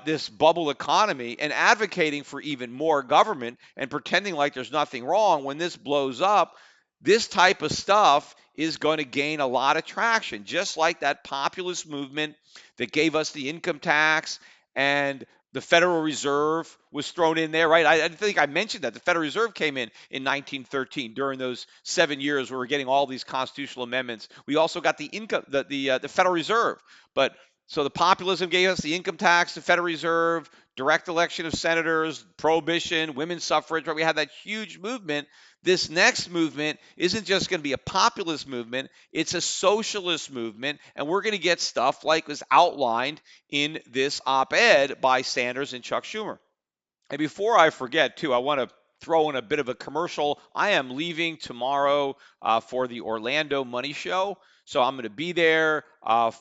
this bubble economy and advocating for even more government and pretending like there's nothing wrong when this blows up, this type of stuff is going to gain a lot of traction, just like that populist movement that gave us the income tax and the Federal Reserve was thrown in there, right? I think I mentioned that the Federal Reserve came in 1913 during those 7 years where we're getting all these constitutional amendments. We also got the Federal Reserve, but so the populism gave us the income tax, the Federal Reserve, direct election of senators, prohibition, women's suffrage, right? We had that huge movement. This next movement isn't just going to be a populist movement, it's a socialist movement, and we're going to get stuff like was outlined in this op-ed by Sanders and Chuck Schumer. And before I forget, too, I want to throw in a bit of a commercial. I am leaving tomorrow for the Orlando Money Show. So I'm going to be there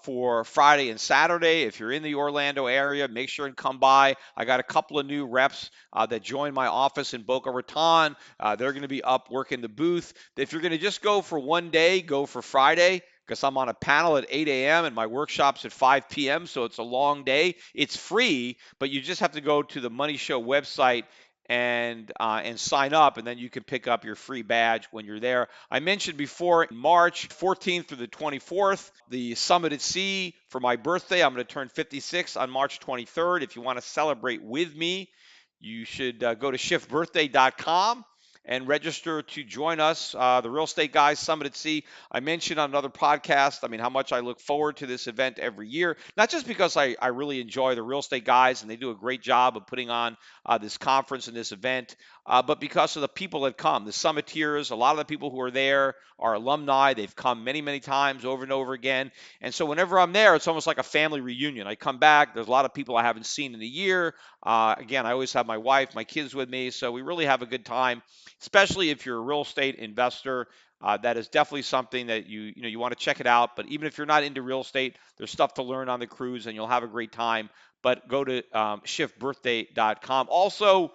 for Friday and Saturday. If you're in the Orlando area, make sure and come by. I got a couple of new reps that joined my office in Boca Raton. They're going to be up working the booth. If you're going to just go for one day, go for Friday, because I'm on a panel at 8 a.m. and my workshop's at 5 p.m., so it's a long day. It's free, but you just have to go to the Money Show website and sign up, and then you can pick up your free badge when you're there. I mentioned before, March 14th through the 24th, the Summit at Sea for my birthday. I'm going to turn 56 on March 23rd. If you want to celebrate with me, you should go to schiffbirthday.com and register to join us, the Real Estate Guys Summit at Sea. I mentioned on another podcast, how much I look forward to this event every year, not just because I really enjoy the Real Estate Guys and they do a great job of putting on this conference and this event, but because of the people that come, the summiteers. A lot of the people who are there are alumni. They've come many, many times over and over again. And so whenever I'm there, it's almost like a family reunion. I come back. There's a lot of people I haven't seen in a year. Again, I always have my wife, my kids with me, so we really have a good time, especially if you're a real estate investor. That is definitely something that you want to check it out. But even if you're not into real estate, there's stuff to learn on the cruise, and you'll have a great time. But go to schiffbirthday.com. Also,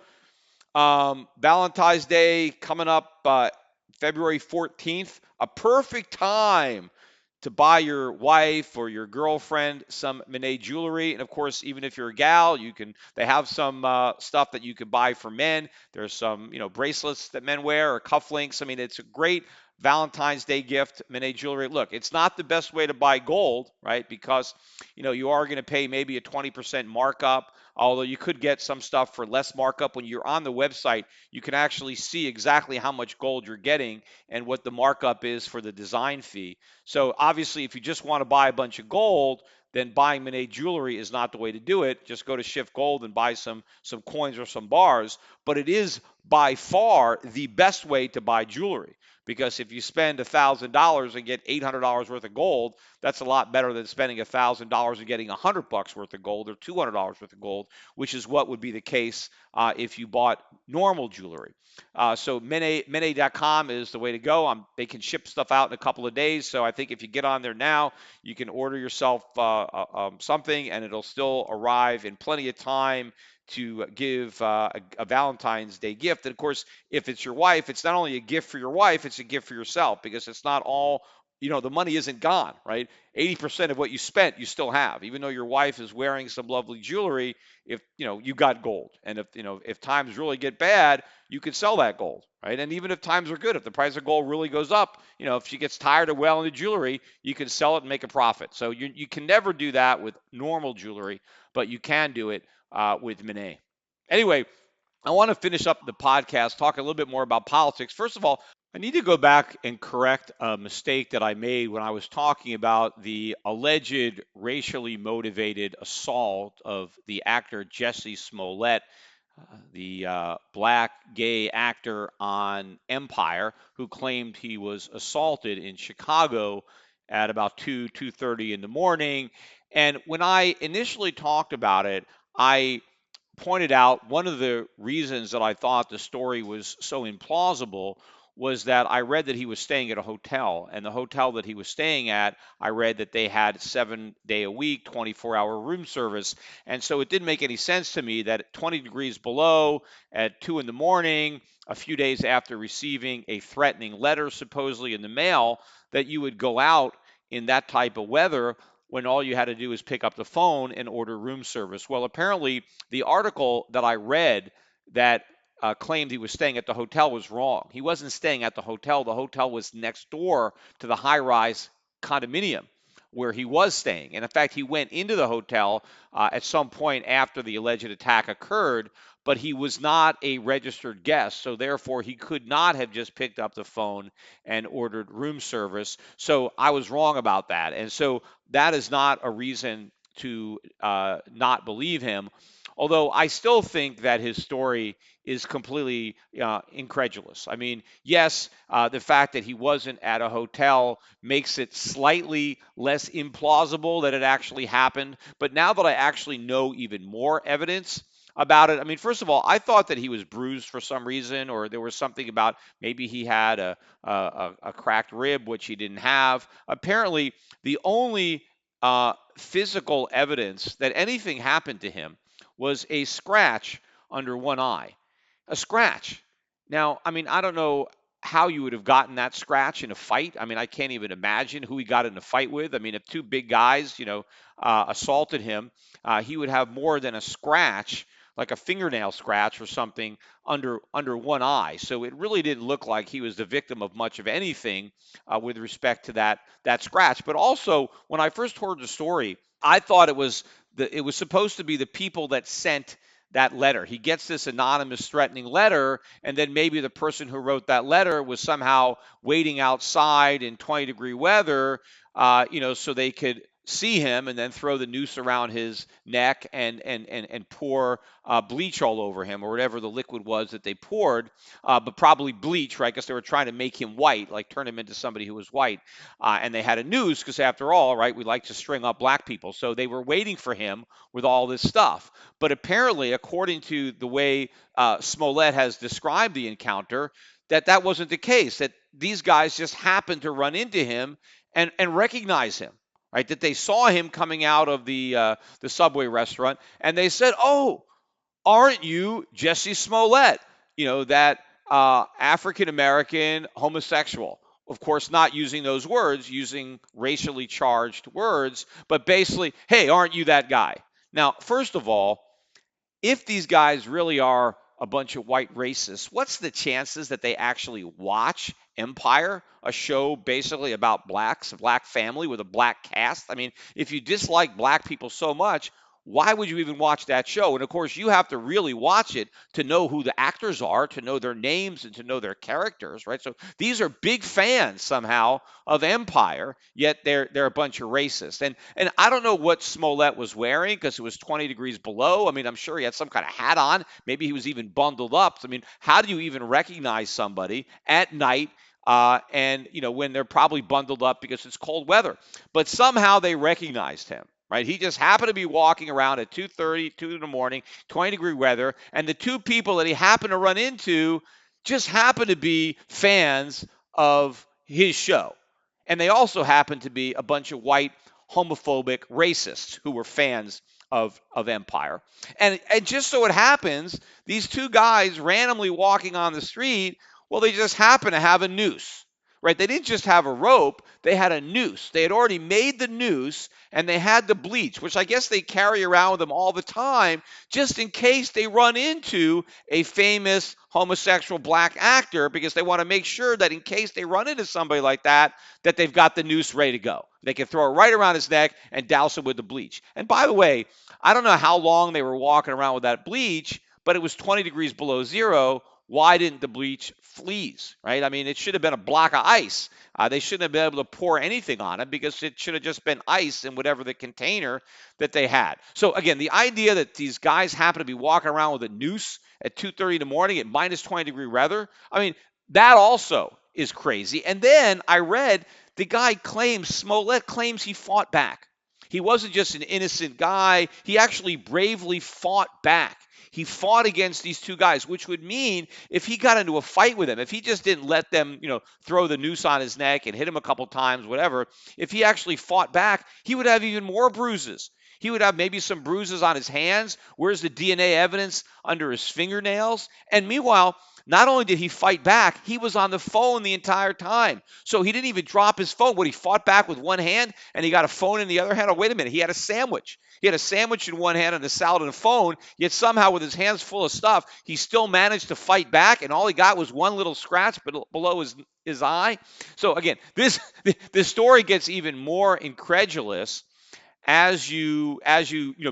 Valentine's Day coming up February 14th, a perfect time to buy your wife or your girlfriend some Monet jewelry. And of course, even if you're a gal, they have some stuff that you can buy for men. There's some, bracelets that men wear or cufflinks. It's a great Valentine's Day gift, Mine jewelry. Look, it's not the best way to buy gold, right? Because you are going to pay maybe a 20% markup. Although you could get some stuff for less markup. When you're on the website, you can actually see exactly how much gold you're getting and what the markup is for the design fee. So obviously, if you just want to buy a bunch of gold, then buying Mine jewelry is not the way to do it. Just go to Schiff Gold and buy some coins or some bars. But it is by far the best way to buy jewelry, because if you spend $1,000 and get $800 worth of gold, that's a lot better than spending $1,000 and getting $100 worth of gold or $200 worth of gold, which is what would be the case if you bought normal jewelry. So Mine.com is the way to go. They can ship stuff out in a couple of days. So I think if you get on there now, you can order yourself something, and it'll still arrive in plenty of time to give a Valentine's Day gift. And of course, if it's your wife, it's not only a gift for your wife, it's a gift for yourself, because it's not all, the money isn't gone, right? 80% of what you spent, you still have, even though your wife is wearing some lovely jewelry. If, you got gold. And if times really get bad, you can sell that gold, right? And even if times are good, if the price of gold really goes up, if she gets tired of wearing the jewelry, you can sell it and make a profit. So you can never do that with normal jewelry, but you can do it with Mine. Anyway, I want to finish up the podcast talking a little bit more about politics. First of all, I need to go back and correct a mistake that I made when I was talking about the alleged racially motivated assault of the actor Jesse Smollett, the black gay actor on Empire, who claimed he was assaulted in Chicago at about 2:30 in the morning. And when I initially talked about it, I pointed out one of the reasons that I thought the story was so implausible was that I read that he was staying at a hotel, and the hotel that he was staying at, I read that they had 7 day a week, 24-hour room service. And so it didn't make any sense to me that at 20 degrees below at 2 in the morning, a few days after receiving a threatening letter supposedly in the mail, that you would go out in that type of weather when all you had to do was pick up the phone and order room service. Well, apparently, the article that I read that claimed he was staying at the hotel was wrong. He wasn't staying at the hotel. The hotel was next door to the high-rise condominium where he was staying. And in fact, he went into the hotel at some point after the alleged attack occurred, but he was not a registered guest. So therefore, he could not have just picked up the phone and ordered room service. So I was wrong about that. And so that is not a reason to not believe him. Although I still think that his story is completely incredulous. I mean, yes, the fact that he wasn't at a hotel makes it slightly less implausible that it actually happened. But now that I actually know even more evidence about it, I mean, first of all, I thought that he was bruised for some reason, or there was something about maybe he had a cracked rib, which he didn't have. Apparently, the only physical evidence that anything happened to him was a scratch under one eye. A scratch. Now, I mean, I don't know how you would have gotten that scratch in a fight. I mean, I can't even imagine who he got in a fight with. I mean, if two big guys, assaulted him, he would have more than a scratch, like a fingernail scratch or something under one eye. So it really didn't look like he was the victim of much of anything with respect to that scratch. But also, when I first heard the story, I thought it was supposed to be the people that sent that letter. He gets this anonymous threatening letter, and then maybe the person who wrote that letter was somehow waiting outside in 20-degree weather, so they could see him and then throw the noose around his neck and pour bleach all over him, or whatever the liquid was that they poured, but probably bleach, right? Because they were trying to make him white, like turn him into somebody who was white. And they had a noose because, after all, right, we like to string up black people. So they were waiting for him with all this stuff. But apparently, according to the way Smollett has described the encounter, that wasn't the case, that these guys just happened to run into him and recognize him, right? That they saw him coming out of the Subway restaurant, and they said, "Oh, aren't you Jesse Smollett? That African American homosexual." Of course, not using those words, using racially charged words, but basically, "Hey, aren't you that guy?" Now, first of all, if these guys really are a bunch of white racists, what's the chances that they actually watch Empire, a show basically about blacks, a black family with a black cast. I mean, if you dislike black people so much, why would you even watch that show? And of course, you have to really watch it to know who the actors are, to know their names, and to know their characters, right? So these are big fans somehow of Empire, yet they're a bunch of racists. And I don't know what Smollett was wearing because it was 20 degrees below. I mean, I'm sure he had some kind of hat on. Maybe he was even bundled up. I mean, how do you even recognize somebody at night? And when they're probably bundled up because it's cold weather, but somehow they recognized him, right? He just happened to be walking around at 2:30, 2 in the morning, 20-degree weather, and the two people that he happened to run into just happened to be fans of his show. And they also happened to be a bunch of white homophobic racists who were fans of Empire. And just so it happens, these two guys randomly walking on the street, well, they just happen to have a noose, right? They didn't just have a rope, they had a noose. They had already made the noose and they had the bleach, which I guess they carry around with them all the time, just in case they run into a famous homosexual black actor, because they want to make sure that in case they run into somebody like that, that they've got the noose ready to go. They can throw it right around his neck and douse him with the bleach. And by the way, I don't know how long they were walking around with that bleach, but it was 20 degrees below zero. Why didn't the bleach freeze, right? I mean, it should have been a block of ice. They shouldn't have been able to pour anything on it because it should have just been ice in whatever the container that they had. So again, the idea that these guys happen to be walking around with a noose at 2:30 in the morning at minus 20-degree weather, I mean, that also is crazy. And then I read the guy claims, Smollett claims he fought back. He wasn't just an innocent guy. He actually bravely fought back. He fought against these two guys, which would mean if he got into a fight with them, if he just didn't let them, throw the noose on his neck and hit him a couple times, whatever, if he actually fought back, he would have even more bruises. He would have maybe some bruises on his hands. Where's the DNA evidence under his fingernails? And meanwhile, not only did he fight back, he was on the phone the entire time. So he didn't even drop his phone. He fought back with one hand and he got a phone in the other hand. Oh, wait a minute. He had a sandwich. He had a sandwich in one hand and a salad and a phone, yet somehow with his hands full of stuff, he still managed to fight back, and all he got was one little scratch below his eye. So again, this story gets even more incredulous as you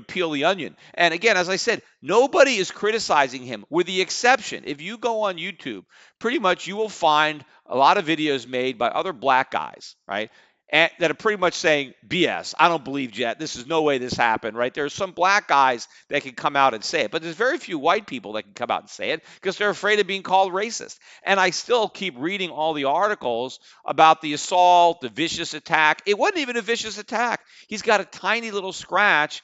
peel the onion. And again, as I said, nobody is criticizing him, with the exception, if you go on YouTube, pretty much you will find a lot of videos made by other black guys, right? And that are pretty much saying BS. I don't believe Jet. This is no way this happened, right? There's some black guys that can come out and say it, but there's very few white people that can come out and say it because they're afraid of being called racist. And I still keep reading all the articles about the assault, the vicious attack. It wasn't even a vicious attack. He's got a tiny little scratch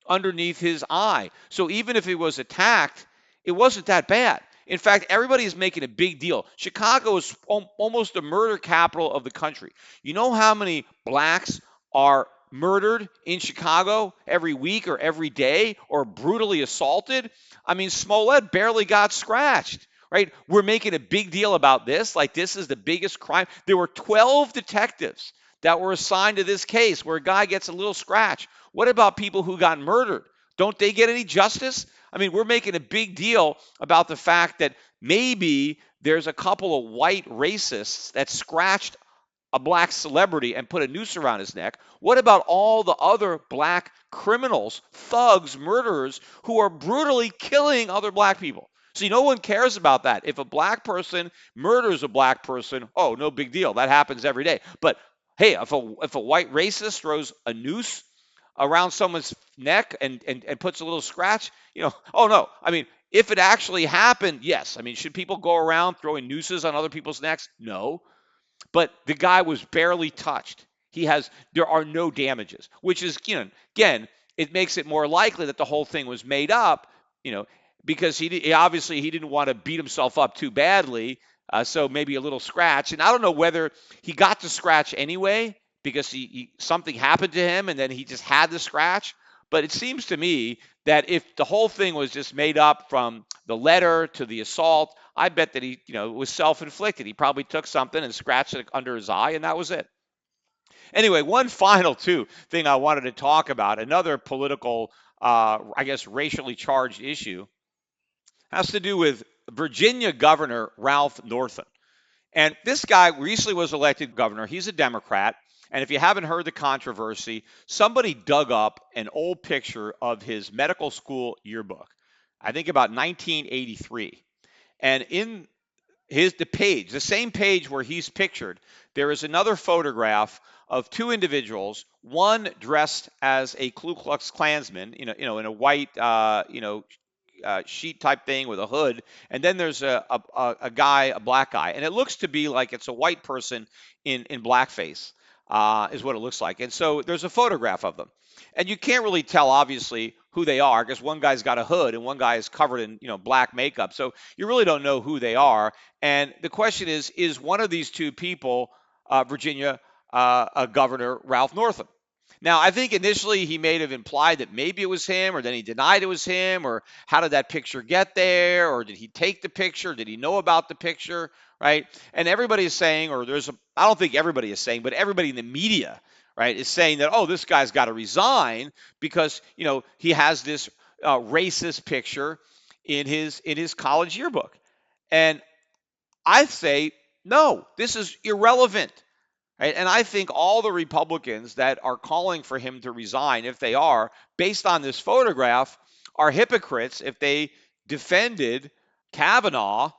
underneath his eye. So even if he was attacked, it wasn't that bad. In fact, everybody is making a big deal. Chicago is almost the murder capital of the country. You know how many blacks are murdered in Chicago every week or every day, or brutally assaulted? I mean, Smollett barely got scratched, right? We're making a big deal about this, like this is the biggest crime. There were 12 detectives that were assigned to this case where a guy gets a little scratch. What about people who got murdered? Don't they get any justice? I mean, we're making a big deal about the fact that maybe there's a couple of white racists that scratched a black celebrity and put a noose around his neck. What about all the other black criminals, thugs, murderers who are brutally killing other black people? See, no one cares about that. If a black person murders a black person, oh, no big deal. That happens every day. But hey, if a white racist throws a noose around someone's neck and puts a little scratch, oh no. I mean, if it actually happened, yes. I mean, should people go around throwing nooses on other people's necks? No. But the guy was barely touched. There are no damages, which is, again, it makes it more likely that the whole thing was made up, because he obviously he didn't want to beat himself up too badly. So maybe a little scratch. And I don't know whether he got the scratch anyway because something happened to him and then he just had the scratch. But it seems to me that if the whole thing was just made up from the letter to the assault, I bet that he, it was self-inflicted. He probably took something and scratched it under his eye, and that was it. Anyway, one final thing I wanted to talk about, another political, I guess, racially charged issue, has to do with Virginia Governor Ralph Northam. And this guy recently was elected governor. He's a Democrat. And if you haven't heard the controversy, somebody dug up an old picture of his medical school yearbook, I think about 1983. And in the page, the same page where he's pictured, there is another photograph of two individuals, one dressed as a Ku Klux Klansman, in a white, sheet type thing with a hood, and then there's a guy, a black guy, and it looks to be like it's a white person in blackface, is what it looks like. And so there's a photograph of them, and you can't really tell obviously who they are because one guy's got a hood and one guy is covered in black makeup, so you really don't know who they are. And the question is one of these two people, Virginia Governor Ralph Northam? Now, I think initially he may have implied that maybe it was him, or then he denied it was him, or how did that picture get there, or did he take the picture? Did he know about the picture, right? And everybody is saying, I don't think everybody is saying, but everybody in the media, right, is saying that, oh, this guy's got to resign because, he has this racist picture in his college yearbook. And I say, no, this is irrelevant. Right? And I think all the Republicans that are calling for him to resign, if they are, based on this photograph, are hypocrites if they defended Kavanaugh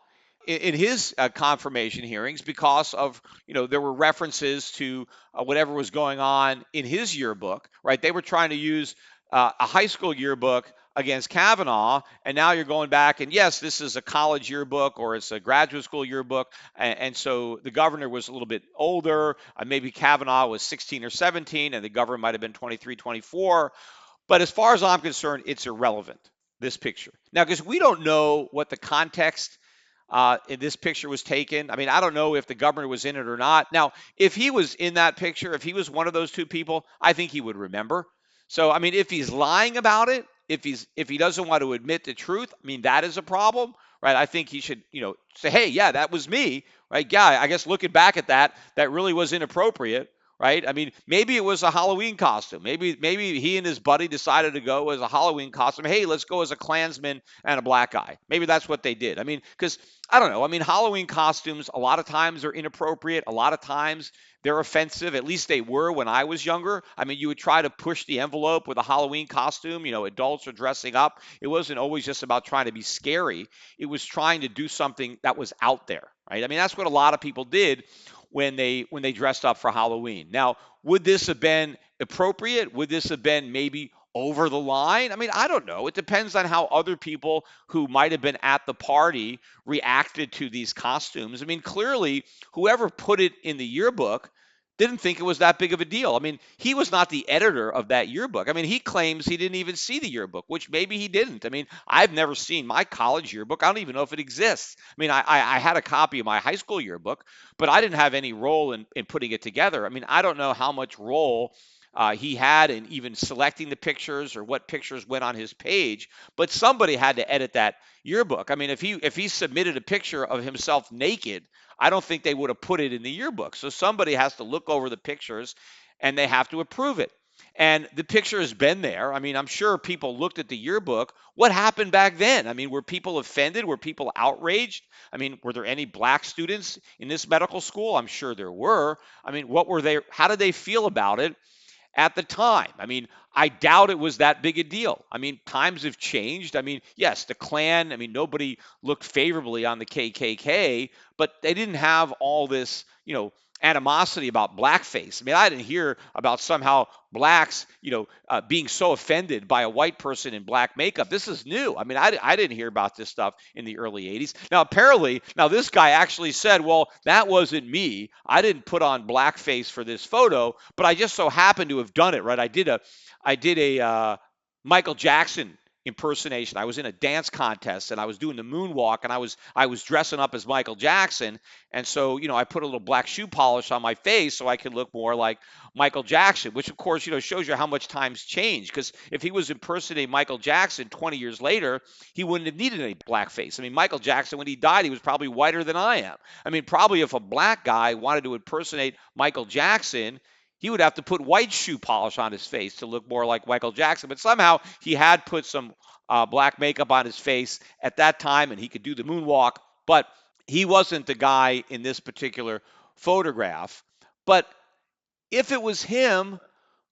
in his confirmation hearings because of, there were references to whatever was going on in his yearbook, right? They were trying to use a high school yearbook against Kavanaugh, and now you're going back, and yes, this is a college yearbook or it's a graduate school yearbook, and so the governor was a little bit older. Maybe Kavanaugh was 16 or 17, and the governor might have been 23, 24. But as far as I'm concerned, it's irrelevant, this picture. Now, because we don't know what the context in this picture was taken. I mean, I don't know if the governor was in it or not. Now, if he was in that picture, if he was one of those two people, I think he would remember. So, I mean, if he's lying about it, if he doesn't want to admit the truth, I mean, that is a problem, right? I think he should, say, hey, yeah, that was me, right? Yeah, I guess looking back at that, that really was inappropriate, right? I mean, maybe it was a Halloween costume. Maybe he and his buddy decided to go as a Halloween costume. Hey, let's go as a Klansman and a black guy. Maybe that's what they did. I mean, because I don't know. I mean, Halloween costumes a lot of times are inappropriate. A lot of times they're offensive. At least they were when I was younger. I mean, you would try to push the envelope with a Halloween costume. Adults are dressing up. It wasn't always just about trying to be scary. It was trying to do something that was out there, right? I mean, that's what a lot of people did when they dressed up for Halloween. Now, would this have been appropriate? Would this have been maybe over the line? I mean, I don't know. It depends on how other people who might have been at the party reacted to these costumes. I mean, clearly, whoever put it in the yearbook didn't think it was that big of a deal. I mean, he was not the editor of that yearbook. I mean, he claims he didn't even see the yearbook, which maybe he didn't. I mean, I've never seen my college yearbook. I don't even know if it exists. I mean, I had a copy of my high school yearbook, but I didn't have any role in putting it together. I mean, I don't know how much role he had in even selecting the pictures or what pictures went on his page, but somebody had to edit that yearbook. I mean, if he submitted a picture of himself naked, I don't think they would have put it in the yearbook. So somebody has to look over the pictures and they have to approve it. And the picture has been there. I mean, I'm sure people looked at the yearbook. What happened back then? I mean, were people offended? Were people outraged? I mean, were there any black students in this medical school? I'm sure there were. I mean, what were they? How did they feel about it at the time? I mean, I doubt it was that big a deal. I mean, times have changed. I mean, yes, the Klan, I mean, nobody looked favorably on the KKK, but they didn't have all this, animosity about blackface. I mean, I didn't hear about somehow blacks, being so offended by a white person in black makeup. This is new. I mean, I didn't hear about this stuff in the early 80s. Now, apparently, this guy actually said, well, that wasn't me. I didn't put on blackface for this photo, but I just so happened to have done it, right? I did a Michael Jackson impersonation. I was in a dance contest and I was doing the moonwalk and I was dressing up as Michael Jackson. And so, I put a little black shoe polish on my face so I could look more like Michael Jackson, which of course, shows you how much times change. Because if he was impersonating Michael Jackson 20 years later, he wouldn't have needed any blackface. I mean, Michael Jackson, when he died, he was probably whiter than I am. I mean, probably if a black guy wanted to impersonate Michael Jackson, he would have to put white shoe polish on his face to look more like Michael Jackson. But somehow he had put some black makeup on his face at that time, and he could do the moonwalk. But he wasn't the guy in this particular photograph. But if it was him,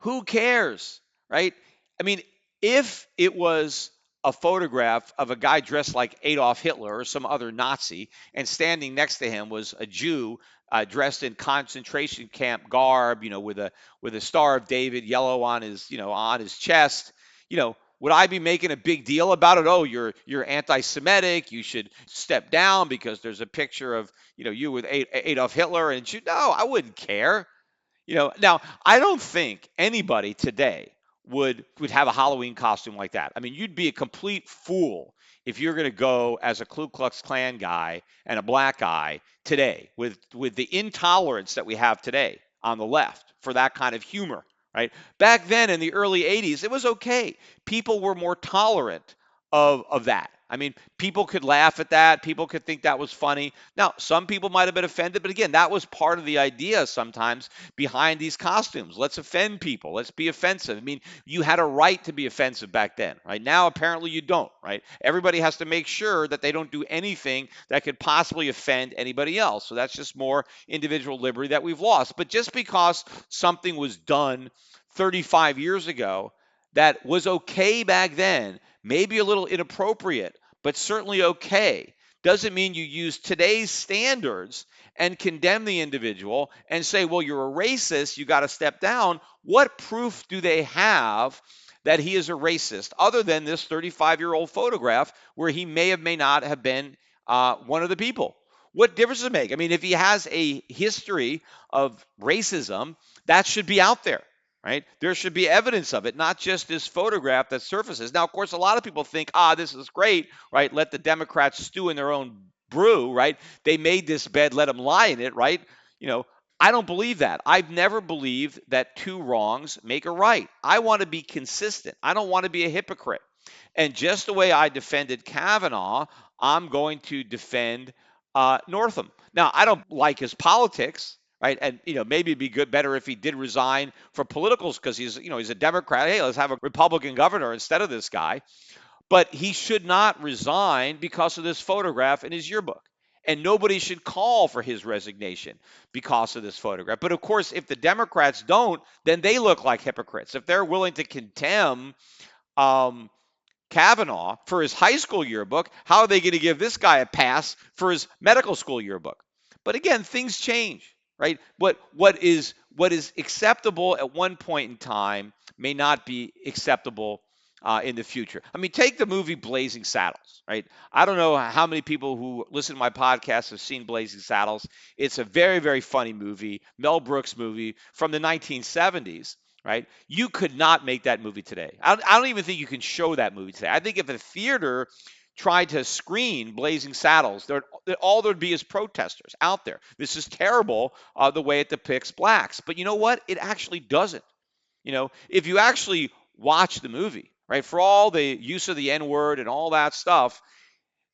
who cares, right? I mean, if it was a photograph of a guy dressed like Adolf Hitler or some other Nazi, and standing next to him was a Jew dressed in concentration camp garb, with a Star of David yellow on his, on his chest, would I be making a big deal about it? Oh, you're anti-Semitic. You should step down because there's a picture of you with Adolf Hitler, and no, I wouldn't care. Now I don't think anybody today would have a Halloween costume like that. I mean, you'd be a complete fool if you're going to go as a Ku Klux Klan guy and a black guy today with the intolerance that we have today on the left for that kind of humor, right? Back then in the early 80s, it was okay. People were more tolerant of that. I mean, people could laugh at that. People could think that was funny. Now, some people might have been offended, but again, that was part of the idea sometimes behind these costumes. Let's offend people. Let's be offensive. I mean, you had a right to be offensive back then, right? Now, apparently, you don't, right? Everybody has to make sure that they don't do anything that could possibly offend anybody else. So that's just more individual liberty that we've lost. But just because something was done 35 years ago that was okay back then, maybe a little inappropriate, but certainly okay, doesn't mean you use today's standards and condemn the individual and say, well, you're a racist, you got to step down. What proof do they have that he is a racist other than this 35-year-old photograph where he may not have been one of the people? What difference does it make? I mean, if he has a history of racism, that should be out there, right? There should be evidence of it, not just this photograph that surfaces. Now, of course, a lot of people think, this is great, right? Let the Democrats stew in their own brew, right? They made this bed, let them lie in it, right? You know, I don't believe that. I've never believed that two wrongs make a right. I want to be consistent. I don't want to be a hypocrite. And just the way I defended Kavanaugh, I'm going to defend Northam. Now, I don't like his politics, right? And maybe it'd be better if he did resign for politicals because he's a Democrat. Hey, let's have a Republican governor instead of this guy. But he should not resign because of this photograph in his yearbook. And nobody should call for his resignation because of this photograph. But of course, if the Democrats don't, then they look like hypocrites. If they're willing to condemn Kavanaugh for his high school yearbook, how are they going to give this guy a pass for his medical school yearbook? But again, things change, right? What is acceptable at one point in time may not be acceptable in the future. I mean, take the movie Blazing Saddles, right? I don't know how many people who listen to my podcast have seen Blazing Saddles. It's a very, very funny movie, Mel Brooks movie from the 1970s. Right? You could not make that movie today. I don't even think you can show that movie today. I think if a theater tried to screen Blazing Saddles, all there'd be is protesters out there. This is terrible, the way it depicts blacks. But you know what? It actually doesn't. If you actually watch the movie, right, for all the use of the N-word and all that stuff,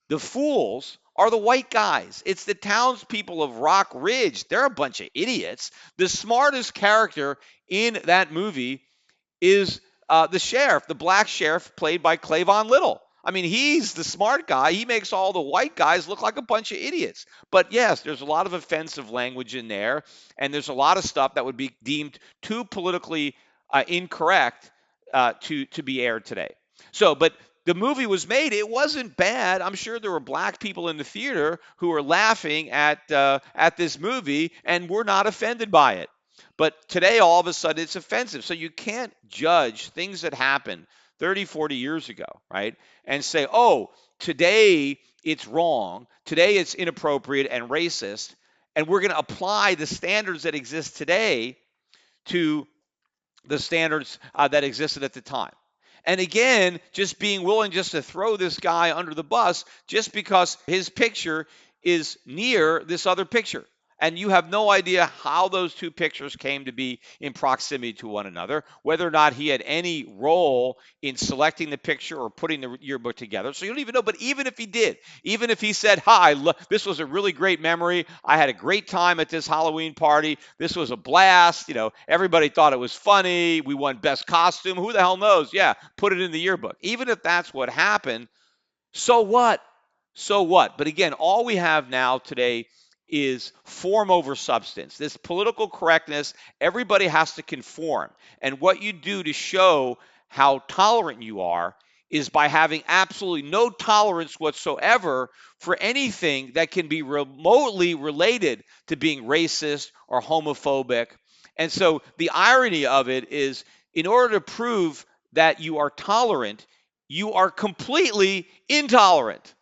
the fools are the white guys. It's the townspeople of Rock Ridge. They're a bunch of idiots. The smartest character in that movie is the sheriff, the black sheriff played by Clavon Little. I mean, he's the smart guy. He makes all the white guys look like a bunch of idiots. But yes, there's a lot of offensive language in there, and there's a lot of stuff that would be deemed too politically incorrect to be aired today. But the movie was made. It wasn't bad. I'm sure there were black people in the theater who were laughing at this movie and were not offended by it. But today, all of a sudden, it's offensive. So you can't judge things that happened 30, 40 years ago, right? And say, oh, today it's wrong. Today it's inappropriate and racist. And we're going to apply the standards that exist today to the standards that existed at the time. And again, just being willing just to throw this guy under the bus just because his picture is near this other picture. And you have no idea how those two pictures came to be in proximity to one another, whether or not he had any role in selecting the picture or putting the yearbook together. So you don't even know. But even if he did, even if he said, hi, this was a really great memory. I had a great time at this Halloween party. This was a blast. Everybody thought it was funny. We won best costume. Who the hell knows? Yeah, put it in the yearbook. Even if that's what happened, so what? so what? But again, all we have now today is form over substance. This political correctness, everybody has to conform. And what you do to show how tolerant you are is by having absolutely no tolerance whatsoever for anything that can be remotely related to being racist or homophobic. And so the irony of it is, in order to prove that you are tolerant, you are completely intolerant.